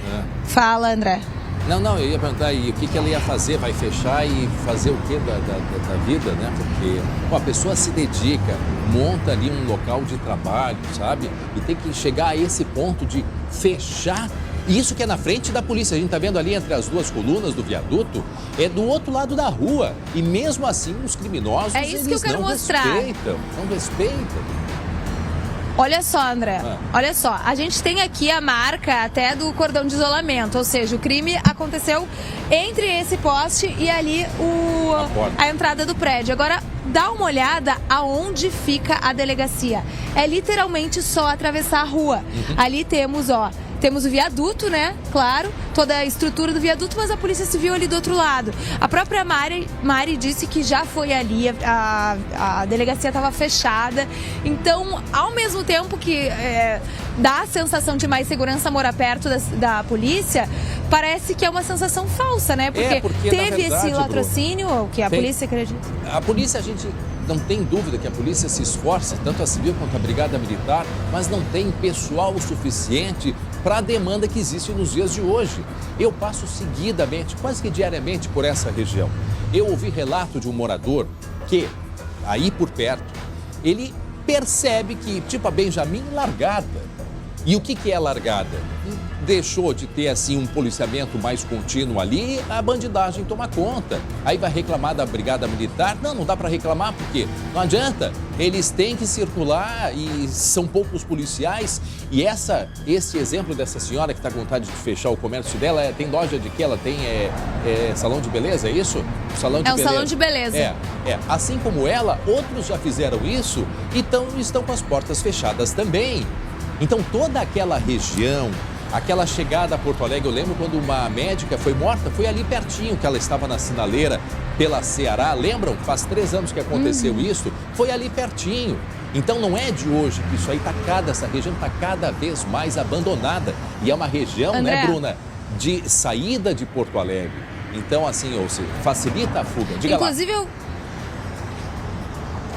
Fala, André. Não, eu ia perguntar aí o que ela ia fazer, vai fechar e fazer o que da vida, né? Porque a pessoa se dedica, monta ali um local de trabalho, sabe? E tem que chegar a esse ponto de fechar. Isso que é na frente da polícia, a gente tá vendo ali entre as duas colunas do viaduto, é do outro lado da rua. E mesmo assim, os criminosos, isso que eu quero mostrar. Não respeitam. Olha só, André, olha só, a gente tem aqui a marca até do cordão de isolamento, ou seja, o crime aconteceu entre esse poste e ali a entrada do prédio. Agora, dá uma olhada aonde fica a delegacia. É literalmente só atravessar a rua. Ali temos, temos o viaduto, né? Claro, toda a estrutura do viaduto, mas a Polícia Civil ali do outro lado. A própria Mari disse que já foi ali, a delegacia estava fechada. Então, ao mesmo tempo que dá a sensação de mais segurança morar perto da polícia, parece que é uma sensação falsa, né? Porque teve verdade, esse latrocínio que a polícia acredita. A polícia, a gente não tem dúvida que a polícia se esforça, tanto a civil quanto a brigada militar, mas não tem pessoal o suficiente para a demanda que existe nos dias de hoje. Eu passo seguidamente, quase que diariamente, por essa região. Eu ouvi relato de um morador que, aí por perto, ele percebe que, tipo a Benjamin, largada. E o que é largada? Deixou de ter assim um policiamento mais contínuo ali, a bandidagem toma conta. Aí vai reclamar da brigada militar? Não dá para reclamar porque não adianta. Eles têm que circular e são poucos policiais. E esse exemplo dessa senhora que está com vontade de fechar o comércio dela, tem loja de que ela tem salão de beleza, é isso? Salão de beleza. Assim como ela, outros já fizeram isso e estão com as portas fechadas também. Então toda aquela região, aquela chegada a Porto Alegre, eu lembro quando uma médica foi morta, foi ali pertinho que ela estava na sinaleira pela Ceará, lembram? Faz 3 anos que aconteceu isso, foi ali pertinho. Então não é de hoje que isso aí essa região está cada vez mais abandonada. E é uma região, André, né, Bruna, de saída de Porto Alegre. Então assim, ou seja, facilita a fuga. Diga inclusive, lá.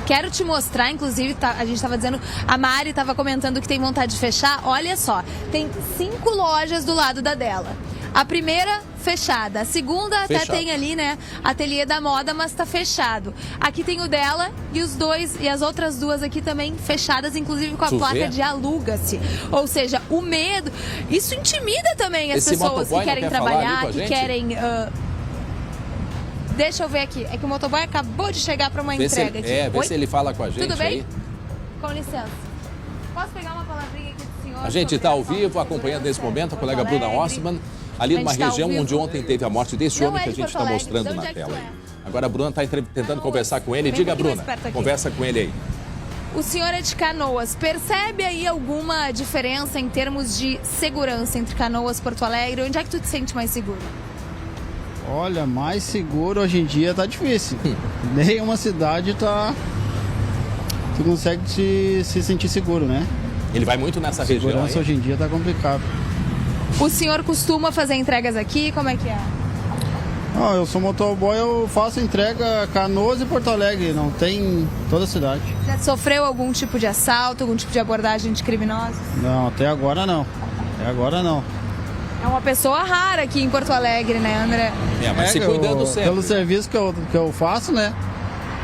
Quero te mostrar, inclusive, a gente estava dizendo, a Mari estava comentando que tem vontade de fechar. Olha só, tem 5 lojas do lado da dela. A primeira fechada, a segunda até tem ali, né, ateliê da moda, mas tá fechado. Aqui tem o dela e as outras 2 aqui também fechadas, inclusive com a placa de aluga-se. Ou seja, o medo, isso intimida também as pessoas que querem trabalhar, que querem... Deixa eu ver aqui. É que o motoboy acabou de chegar para uma entrega aqui. Vê se ele fala com a gente. Tudo bem? Aí. Com licença. Posso pegar uma palavrinha aqui do senhor? A gente está ao vivo, acompanhando nesse momento a colega Bruna Ossman, ali numa região onde ontem teve a morte desse homem que a gente está mostrando na tela. Agora a Bruna está tentando conversar com ele. Diga, Bruna, conversa com ele aí. O senhor é de Canoas. Percebe aí alguma diferença em termos de segurança entre Canoas e Porto Alegre? Onde é que tu te sente mais seguro? Olha, mais seguro hoje em dia tá difícil. Nenhuma cidade tu consegue se sentir seguro, né? Ele vai muito nessa região. Segurança hoje em dia tá complicado. O senhor costuma fazer entregas aqui? Como é que é? Não, eu sou motoboy, eu faço entrega Canoas e Porto Alegre, não tem toda a cidade. Já sofreu algum tipo de assalto, algum tipo de abordagem de criminosos? Não, até agora não. É uma pessoa rara aqui em Porto Alegre, né, André? Mas se cuidando sempre. Pelo serviço que eu faço, né?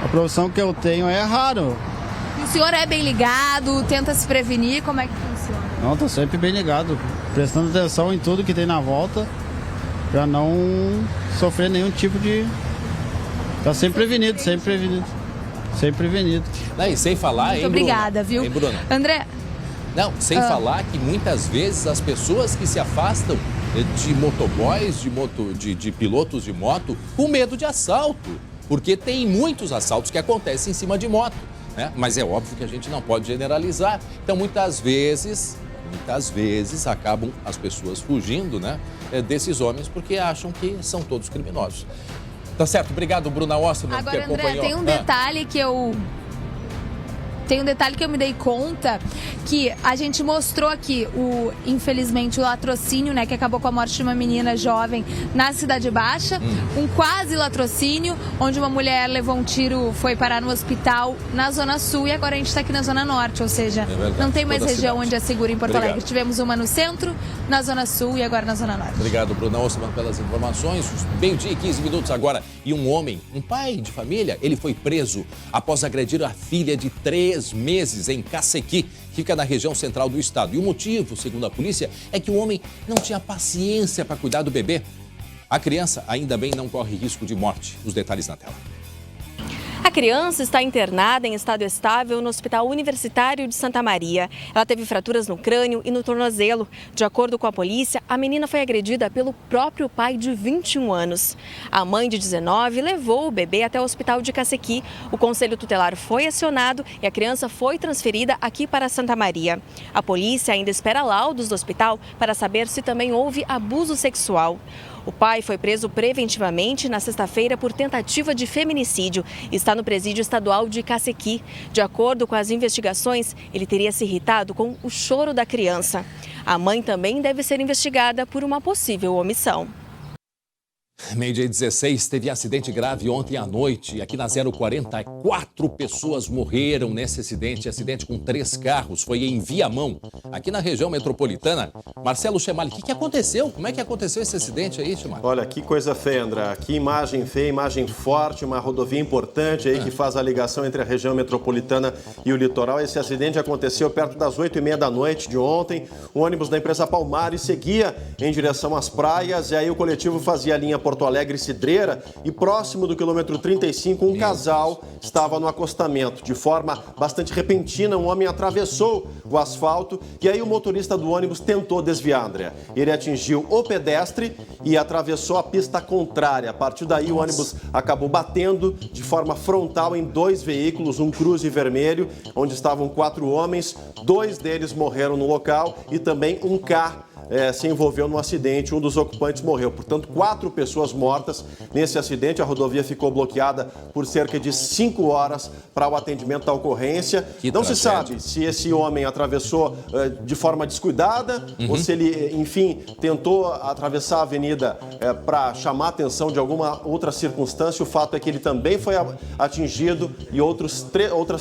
A profissão que eu tenho é raro. E o senhor é bem ligado, tenta se prevenir, como é que funciona? Não, tô sempre bem ligado, prestando atenção em tudo que tem na volta, pra não sofrer nenhum tipo de... Tá sempre prevenido. ser prevenido. Não, e sem falar, Muito obrigada, viu? Hein, Bruno? André... Não, sem falar que muitas vezes as pessoas que se afastam de motoboys, de pilotos de moto, com medo de assalto. Porque tem muitos assaltos que acontecem em cima de moto, né? Mas é óbvio que a gente não pode generalizar. Então, muitas vezes acabam as pessoas fugindo, né, desses homens porque acham que são todos criminosos. Tá certo, obrigado, Bruna Osterman, Agora, que acompanhou. André, tem um detalhe que eu me dei conta, que a gente mostrou aqui, infelizmente, o latrocínio, né, que acabou com a morte de uma menina jovem na Cidade Baixa, um quase latrocínio, onde uma mulher levou um tiro, foi parar no hospital na Zona Sul e agora a gente está aqui na Zona Norte, ou seja, não tem mais região onde é seguro em Porto Alegre. Tivemos uma no centro, na Zona Sul e agora na Zona Norte. Obrigado, Bruna Osterman, pelas informações. Meio-dia e 15 minutos agora. E um homem, um pai de família, ele foi preso após agredir a filha de 3 meses em Cacequi, fica na região central do estado. E o motivo, segundo a polícia, é que o homem não tinha paciência para cuidar do bebê. A criança ainda bem não corre risco de morte. Os detalhes na tela. A criança está internada em estado estável no Hospital Universitário de Santa Maria. Ela teve fraturas no crânio e no tornozelo. De acordo com a polícia, a menina foi agredida pelo próprio pai de 21 anos. A mãe de 19 levou o bebê até o hospital de Cacequi. O conselho tutelar foi acionado e a criança foi transferida aqui para Santa Maria. A polícia ainda espera laudos do hospital para saber se também houve abuso sexual. O pai foi preso preventivamente na sexta-feira por tentativa de feminicídio e está no presídio estadual de Cacequi. De acordo com as investigações, ele teria se irritado com o choro da criança. A mãe também deve ser investigada por uma possível omissão. Meio-dia 16, teve acidente grave ontem à noite. Aqui na 040, 4 pessoas morreram nesse acidente com 3 carros. Foi em Viamão, aqui na região metropolitana. Marcelo Chemali, o que aconteceu? Como é que aconteceu esse acidente aí, Chemali? Olha, que coisa feia, André. Que imagem feia, imagem forte, uma rodovia importante aí que faz a ligação entre a região metropolitana e o litoral. Esse acidente aconteceu perto das 8h30 da noite de ontem. O ônibus da empresa Palmares seguia em direção às praias e aí o coletivo fazia a linha Porto Alegre-Cidreira e próximo do quilômetro 35, um casal estava no acostamento. De forma bastante repentina, um homem atravessou o asfalto e aí o motorista do ônibus tentou desviar, André. Ele atingiu o pedestre e atravessou a pista contrária. A partir daí, o ônibus acabou batendo de forma frontal em 2 veículos, um Cruze vermelho, onde estavam 4 homens. 2 deles morreram no local e também um carro se envolveu no acidente, um dos ocupantes morreu. Portanto, 4 pessoas mortas nesse acidente. A rodovia ficou bloqueada por cerca de 5 horas para o atendimento da ocorrência. Não se sabe se esse homem atravessou de forma descuidada ou se ele, enfim, tentou atravessar a avenida para chamar a atenção de alguma outra circunstância. O fato é que ele também foi atingido e outras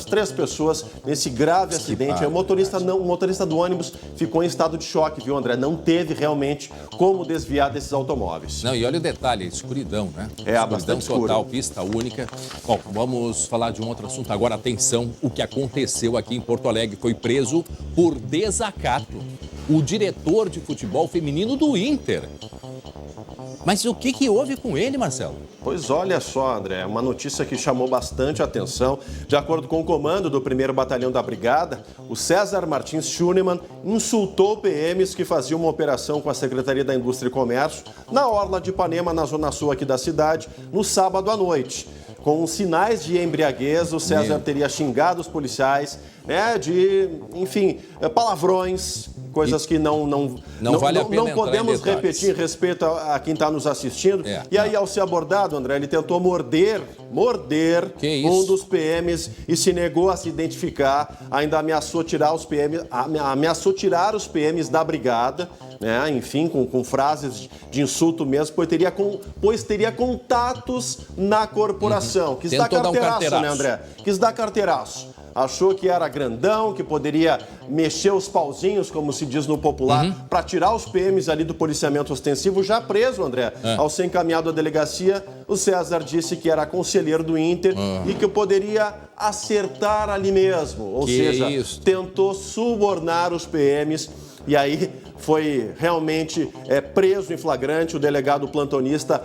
3 pessoas nesse grave acidente. O motorista do ônibus ficou em estado de choque, viu, André? Não teve realmente como desviar desses automóveis. Não, e olha o detalhe, a escuridão, né? Bastante escuro. Total, pista única. Bom, vamos falar de um outro assunto. Agora, atenção, o que aconteceu aqui em Porto Alegre. Foi preso por desacato o diretor de futebol feminino do Inter. Mas o que houve com ele, Marcelo? Pois olha só, André, uma notícia que chamou bastante atenção. De acordo com o comando do 1º Batalhão da Brigada, o César Martins Schunemann insultou PMs que faziam uma operação com a Secretaria da Indústria e Comércio na orla de Ipanema, na zona sul aqui da cidade, no sábado à noite. Com sinais de embriaguez, o César teria xingado os policiais, enfim, palavrões, coisas que não vale a pena não podemos repetir em respeito a quem está nos assistindo. E aí, ao ser abordado, André, ele tentou morder um dos PMs e se negou a se identificar, ainda ameaçou tirar os PMs da brigada, né? Enfim, com frases de insulto mesmo, pois teria contatos na corporação. Quis dar carteiraço, né, André? Quis dar carteiraço. Achou que era grandão, que poderia mexer os pauzinhos, como se diz no popular, para tirar os PMs ali do policiamento ostensivo. Já preso, André, ao ser encaminhado à delegacia, o César disse que era conselheiro do Inter e que poderia acertar ali mesmo. Ou seja, tentou subornar os PMs e aí foi realmente preso em flagrante. O delegado plantonista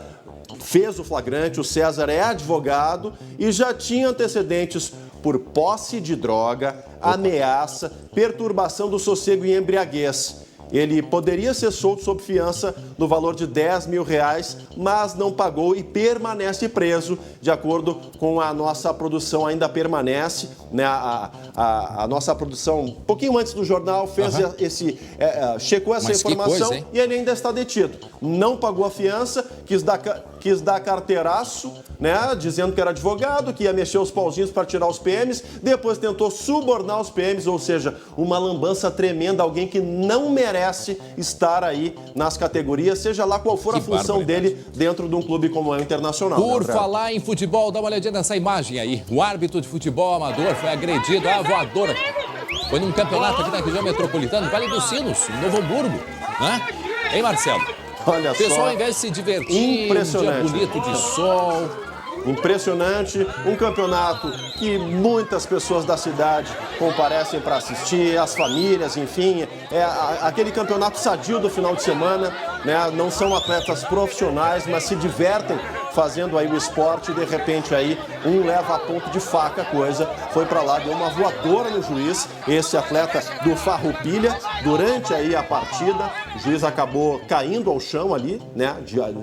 fez o flagrante. O César é advogado e já tinha antecedentes por posse de droga, ameaça, perturbação do sossego e embriaguez. Ele poderia ser solto sob fiança no valor de R$10 mil, mas não pagou e permanece preso. De acordo com a nossa produção, ainda permanece, né? A nossa produção, um pouquinho antes do jornal, fez checou essa informação coisa, e ele ainda está detido. Não pagou a fiança, quis dar carteiraço, né? Dizendo que era advogado, que ia mexer os pauzinhos para tirar os PMs, depois tentou subornar os PMs, ou seja, uma lambança tremenda, alguém que não merece estar aí nas categorias, seja lá qual for a função dele dentro de um clube como é o Internacional. Por falar em futebol, dá uma olhadinha nessa imagem aí. O árbitro de futebol amador foi agredido, a voadora. Foi num campeonato aqui na região metropolitana, Vale dos Sinos, em Novo Hamburgo, né? Hein, Marcelo? Olha só. O pessoal, ao invés de se divertir, um dia bonito de sol... Impressionante, um campeonato que muitas pessoas da cidade comparecem para assistir, as famílias, enfim, é aquele campeonato sadio do final de semana, né? Não são atletas profissionais, mas se divertem fazendo aí o esporte e de repente aí um leva a ponto de faca a coisa, foi para lá, deu uma voadora no juiz, esse atleta do Farroupilha, durante aí a partida, o juiz acabou caindo ao chão ali, né?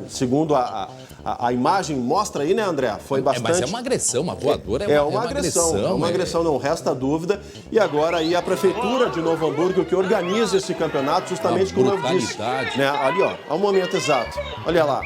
Segundo a imagem mostra aí, né, André? Foi bastante... Mas é uma agressão, uma voadora é uma agressão. É uma agressão, não resta dúvida. E agora aí a Prefeitura de Novo Hamburgo que organiza esse campeonato, justamente como eu disse. Né? Ali, ó, ao momento exato. Olha lá.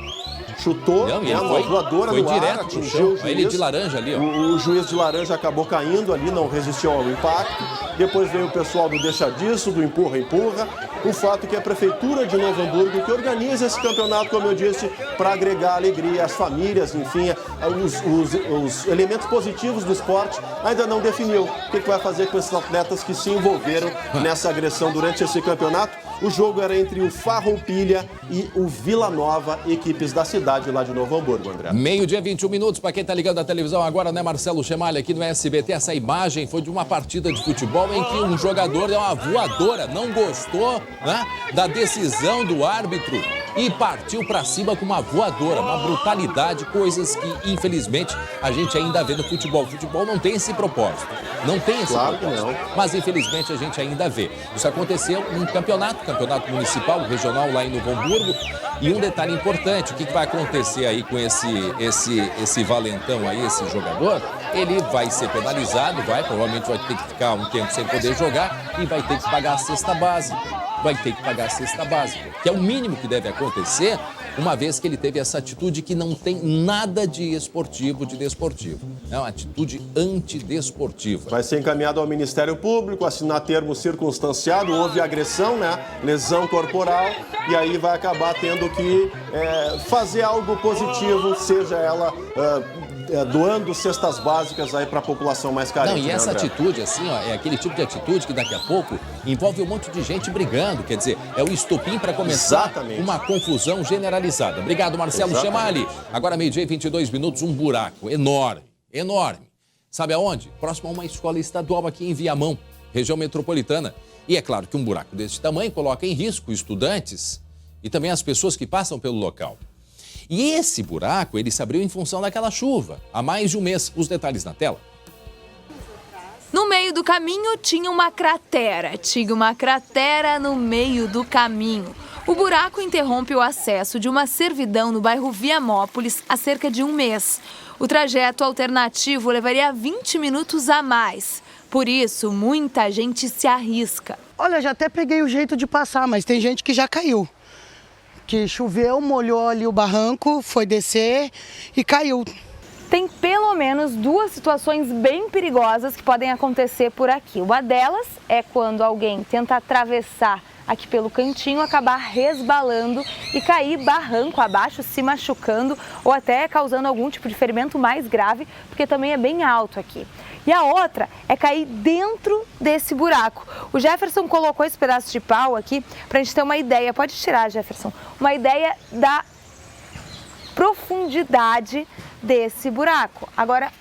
Chutou, uma voadora foi no direto ar, atingiu o juiz. Ele de laranja ali, ó. O juiz de laranja acabou caindo ali, não resistiu ao impacto. Depois veio o pessoal do deixa disso, do empurra-empurra. O fato é que a Prefeitura de Novo Hamburgo que organiza esse campeonato, como eu disse, para agregar alegria às famílias, enfim, os elementos positivos do esporte, ainda não definiu o que vai fazer com esses atletas que se envolveram nessa agressão durante esse campeonato. O jogo era entre o Farroupilha e o Vila Nova, equipes da cidade lá de Novo Hamburgo, André. 12h, 21 minutos, para quem está ligando a televisão agora, né, Marcelo Chemalha, aqui no SBT, essa imagem foi de uma partida de futebol em que um jogador deu uma voadora, não gostou, né, da decisão do árbitro e partiu para cima com uma voadora, uma brutalidade, coisas que, infelizmente, a gente ainda vê no futebol. O futebol não tem esse propósito, não tem esse propósito, mas, infelizmente, a gente ainda vê. Isso aconteceu num campeonato municipal, regional lá em Novo Hamburgo. E um detalhe importante, o que vai acontecer aí com esse valentão aí, esse jogador? Ele vai ser penalizado, provavelmente vai ter que ficar um tempo sem poder jogar e vai ter que pagar a cesta básica. Que é o mínimo que deve acontecer, uma vez que ele teve essa atitude que não tem nada de esportivo, de desportivo. É uma atitude antidesportiva. Vai ser encaminhado ao Ministério Público, assinar termo circunstanciado, houve agressão, né? Lesão corporal, e aí vai acabar tendo que fazer algo positivo, seja ela doando cestas básicas aí para a população mais carente. Não, e essa atitude, assim, ó, é aquele tipo de atitude que daqui a pouco envolve um monte de gente brigando, quer dizer, é o estopim para começar uma confusão generalizada. Obrigado, Marcelo Chemalha. Agora, 12h, 22 minutos, um buraco enorme. Sabe aonde? Próximo a uma escola estadual aqui em Viamão, região metropolitana. E é claro que um buraco desse tamanho coloca em risco estudantes e também as pessoas que passam pelo local. E esse buraco, ele se abriu em função daquela chuva, há mais de um mês. Os detalhes na tela. No meio do caminho tinha uma cratera. No meio do caminho. O buraco interrompe o acesso de uma servidão no bairro Viamópolis há cerca de um mês. O trajeto alternativo levaria 20 minutos a mais. Por isso, muita gente se arrisca. Olha, já até peguei o jeito de passar, mas tem gente que já caiu. Que choveu, molhou ali o barranco, foi descer e caiu. Tem pelo menos duas situações bem perigosas que podem acontecer por aqui. Uma delas é quando alguém tenta atravessar aqui pelo cantinho, acabar resbalando e cair barranco abaixo, se machucando ou até causando algum tipo de ferimento mais grave, porque também é bem alto aqui. E a outra é cair dentro desse buraco. O Jefferson colocou esse pedaço de pau aqui para a gente ter uma ideia. Pode tirar, Jefferson. Uma ideia da profundidade desse buraco. Agora,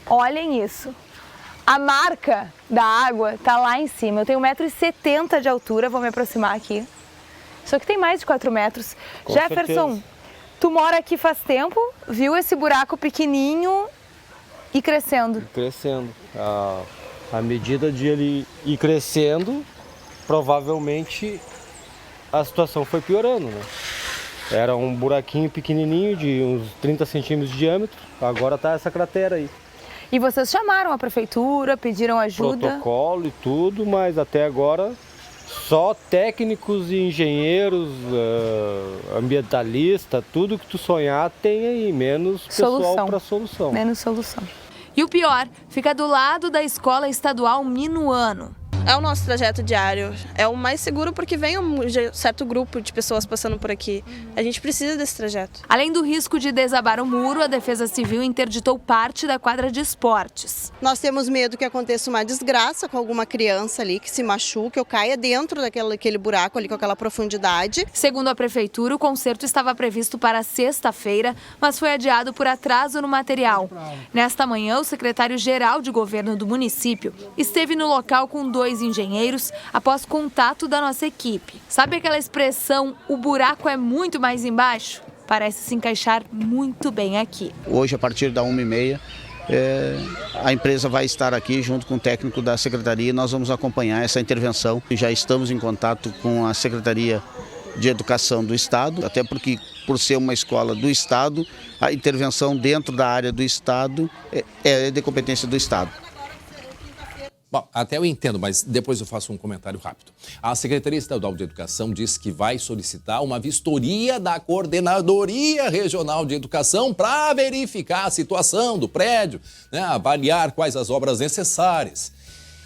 olhem isso. A marca da água está lá em cima. Eu tenho 1,70 m de altura, vou me aproximar aqui. Isso aqui tem mais de 4 metros. Com Jefferson, certeza. Tu mora aqui faz tempo, viu esse buraco pequenininho e crescendo? Crescendo. À medida de ele ir crescendo, provavelmente a situação foi piorando, né? Era um buraquinho pequenininho de uns 30 centímetros de diâmetro, agora tá essa cratera aí. E vocês chamaram a prefeitura, pediram ajuda? Protocolo e tudo, mas até agora só técnicos e engenheiros, ambientalistas, tudo que tu sonhar tem aí, menos pessoal para solução. Menos solução. E o pior, fica do lado da Escola Estadual Minuano. É o nosso trajeto diário, é o mais seguro porque vem um certo grupo de pessoas passando por aqui. A gente precisa desse trajeto. Além do risco de desabar o muro, a Defesa Civil interditou parte da quadra de esportes. Nós temos medo que aconteça uma desgraça com alguma criança ali, que se machuque ou caia dentro daquele buraco ali com aquela profundidade. Segundo a Prefeitura, o concerto estava previsto para sexta-feira, mas foi adiado por atraso no material. Nesta manhã, o secretário-geral de governo do município esteve no local com 2 engenheiros após contato da nossa equipe. Sabe aquela expressão, o buraco é muito mais embaixo? Parece se encaixar muito bem aqui. Hoje, a partir da 1h30, a empresa vai estar aqui junto com o técnico da secretaria e nós vamos acompanhar essa intervenção. Já estamos em contato com a Secretaria de Educação do Estado, até porque, por ser uma escola do Estado, a intervenção dentro da área do Estado é de competência do Estado. Bom, até eu entendo, mas depois eu faço um comentário rápido. A Secretaria Estadual de Educação disse que vai solicitar uma vistoria da Coordenadoria Regional de Educação para verificar a situação do prédio, né, avaliar quais as obras necessárias.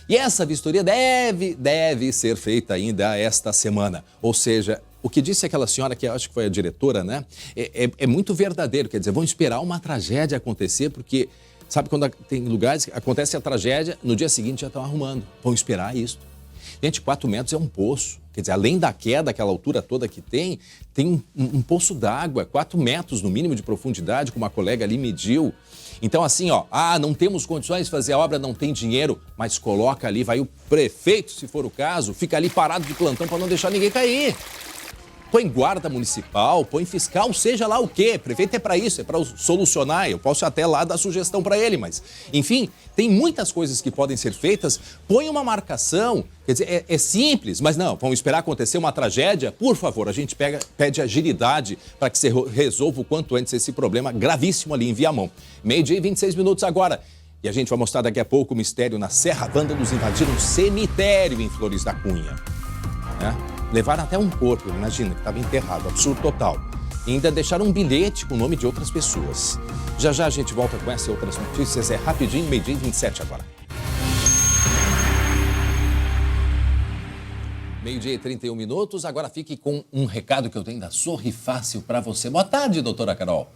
E essa vistoria deve ser feita ainda esta semana. Ou seja, o que disse aquela senhora, que eu acho que foi a diretora, né, é muito verdadeiro. Quer dizer, vão esperar uma tragédia acontecer, porque... Sabe quando tem lugares que acontece a tragédia, no dia seguinte já estão arrumando. Vão esperar isso. Gente, 4 metros é um poço. Quer dizer, além da queda, aquela altura toda que tem um poço d'água, 4 metros no mínimo de profundidade, como a colega ali mediu. Então assim, ó, não temos condições de fazer a obra, não tem dinheiro, mas coloca ali, vai o prefeito, se for o caso, fica ali parado de plantão para não deixar ninguém cair. Põe guarda municipal, põe fiscal, seja lá o quê. Prefeito é para isso, é para solucionar. Eu posso até lá dar sugestão para ele, mas, enfim, tem muitas coisas que podem ser feitas. Põe uma marcação, quer dizer, é simples, mas não, vamos esperar acontecer uma tragédia. Por favor, a gente pede agilidade para que se resolva o quanto antes esse problema gravíssimo ali em Viamão. 12h e 26 minutos agora. E a gente vai mostrar daqui a pouco o mistério na Serra. Vândalos invadiram um cemitério em Flores da Cunha. Levaram até um corpo, imagina, que estava enterrado, absurdo total. E ainda deixaram um bilhete com o nome de outras pessoas. Já a gente volta com essa e outras notícias. É rapidinho, 12h e 27 agora. 12h e 31 minutos. Agora fique com um recado que eu tenho da Sorri Fácil para você. Boa tarde, doutora Carol.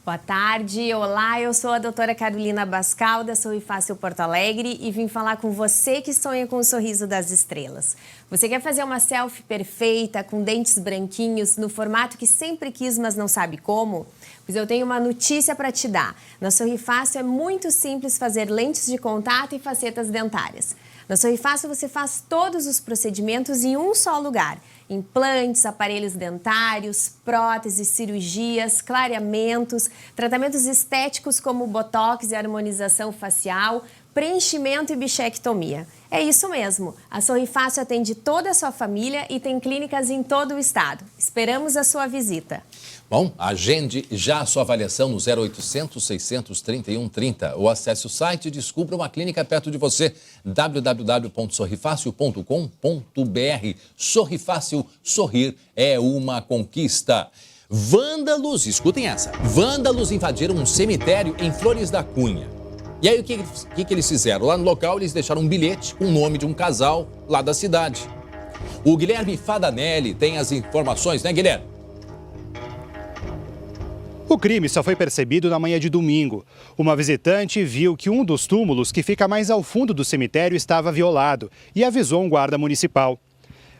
Boa tarde, olá, eu sou a doutora Carolina Bascal, da Sorri Fácil Porto Alegre e vim falar com você que sonha com o sorriso das estrelas. Você quer fazer uma selfie perfeita, com dentes branquinhos, no formato que sempre quis, mas não sabe como? Pois eu tenho uma notícia para te dar. Na Sorri Fácil é muito simples fazer lentes de contato e facetas dentárias. Na Sorri Fácil você faz todos os procedimentos em um só lugar. Implantes, aparelhos dentários, próteses, cirurgias, clareamentos, tratamentos estéticos como botox e harmonização facial, preenchimento e bichectomia. É isso mesmo, a Sorri Fácil atende toda a sua família e tem clínicas em todo o estado. Esperamos a sua visita. Bom, agende já a sua avaliação no 0800 631 30 ou acesse o site e descubra uma clínica perto de você, www.sorrifacil.com.br. Sorri Fácil, sorrir é uma conquista. Vândalos, escutem essa, vândalos invadiram um cemitério em Flores da Cunha. E aí o que eles fizeram? Lá no local eles deixaram um bilhete com o nome de um casal lá da cidade. O Guilherme Fadanelli tem as informações, né, Guilherme? O crime só foi percebido na manhã de domingo. Uma visitante viu que um dos túmulos, que fica mais ao fundo do cemitério, estava violado e avisou um guarda municipal.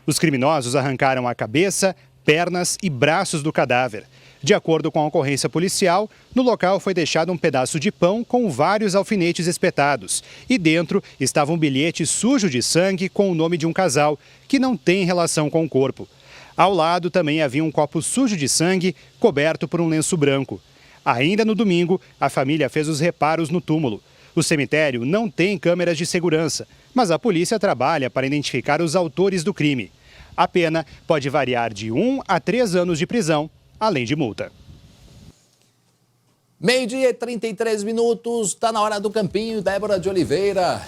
Os criminosos arrancaram a cabeça, pernas e braços do cadáver. De acordo com a ocorrência policial, no local foi deixado um pedaço de pão com vários alfinetes espetados. E dentro estava um bilhete sujo de sangue com o nome de um casal, que não tem relação com o corpo. Ao lado também havia um copo sujo de sangue, coberto por um lenço branco. Ainda no domingo, a família fez os reparos no túmulo. O cemitério não tem câmeras de segurança, mas a polícia trabalha para identificar os autores do crime. A pena pode variar de 1 a 3 anos de prisão, além de multa. 12h33, está na hora do Campinho. Débora de Oliveira,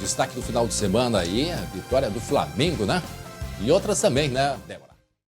destaque do final de semana aí, a vitória do Flamengo, né? E outras também, né, Débora?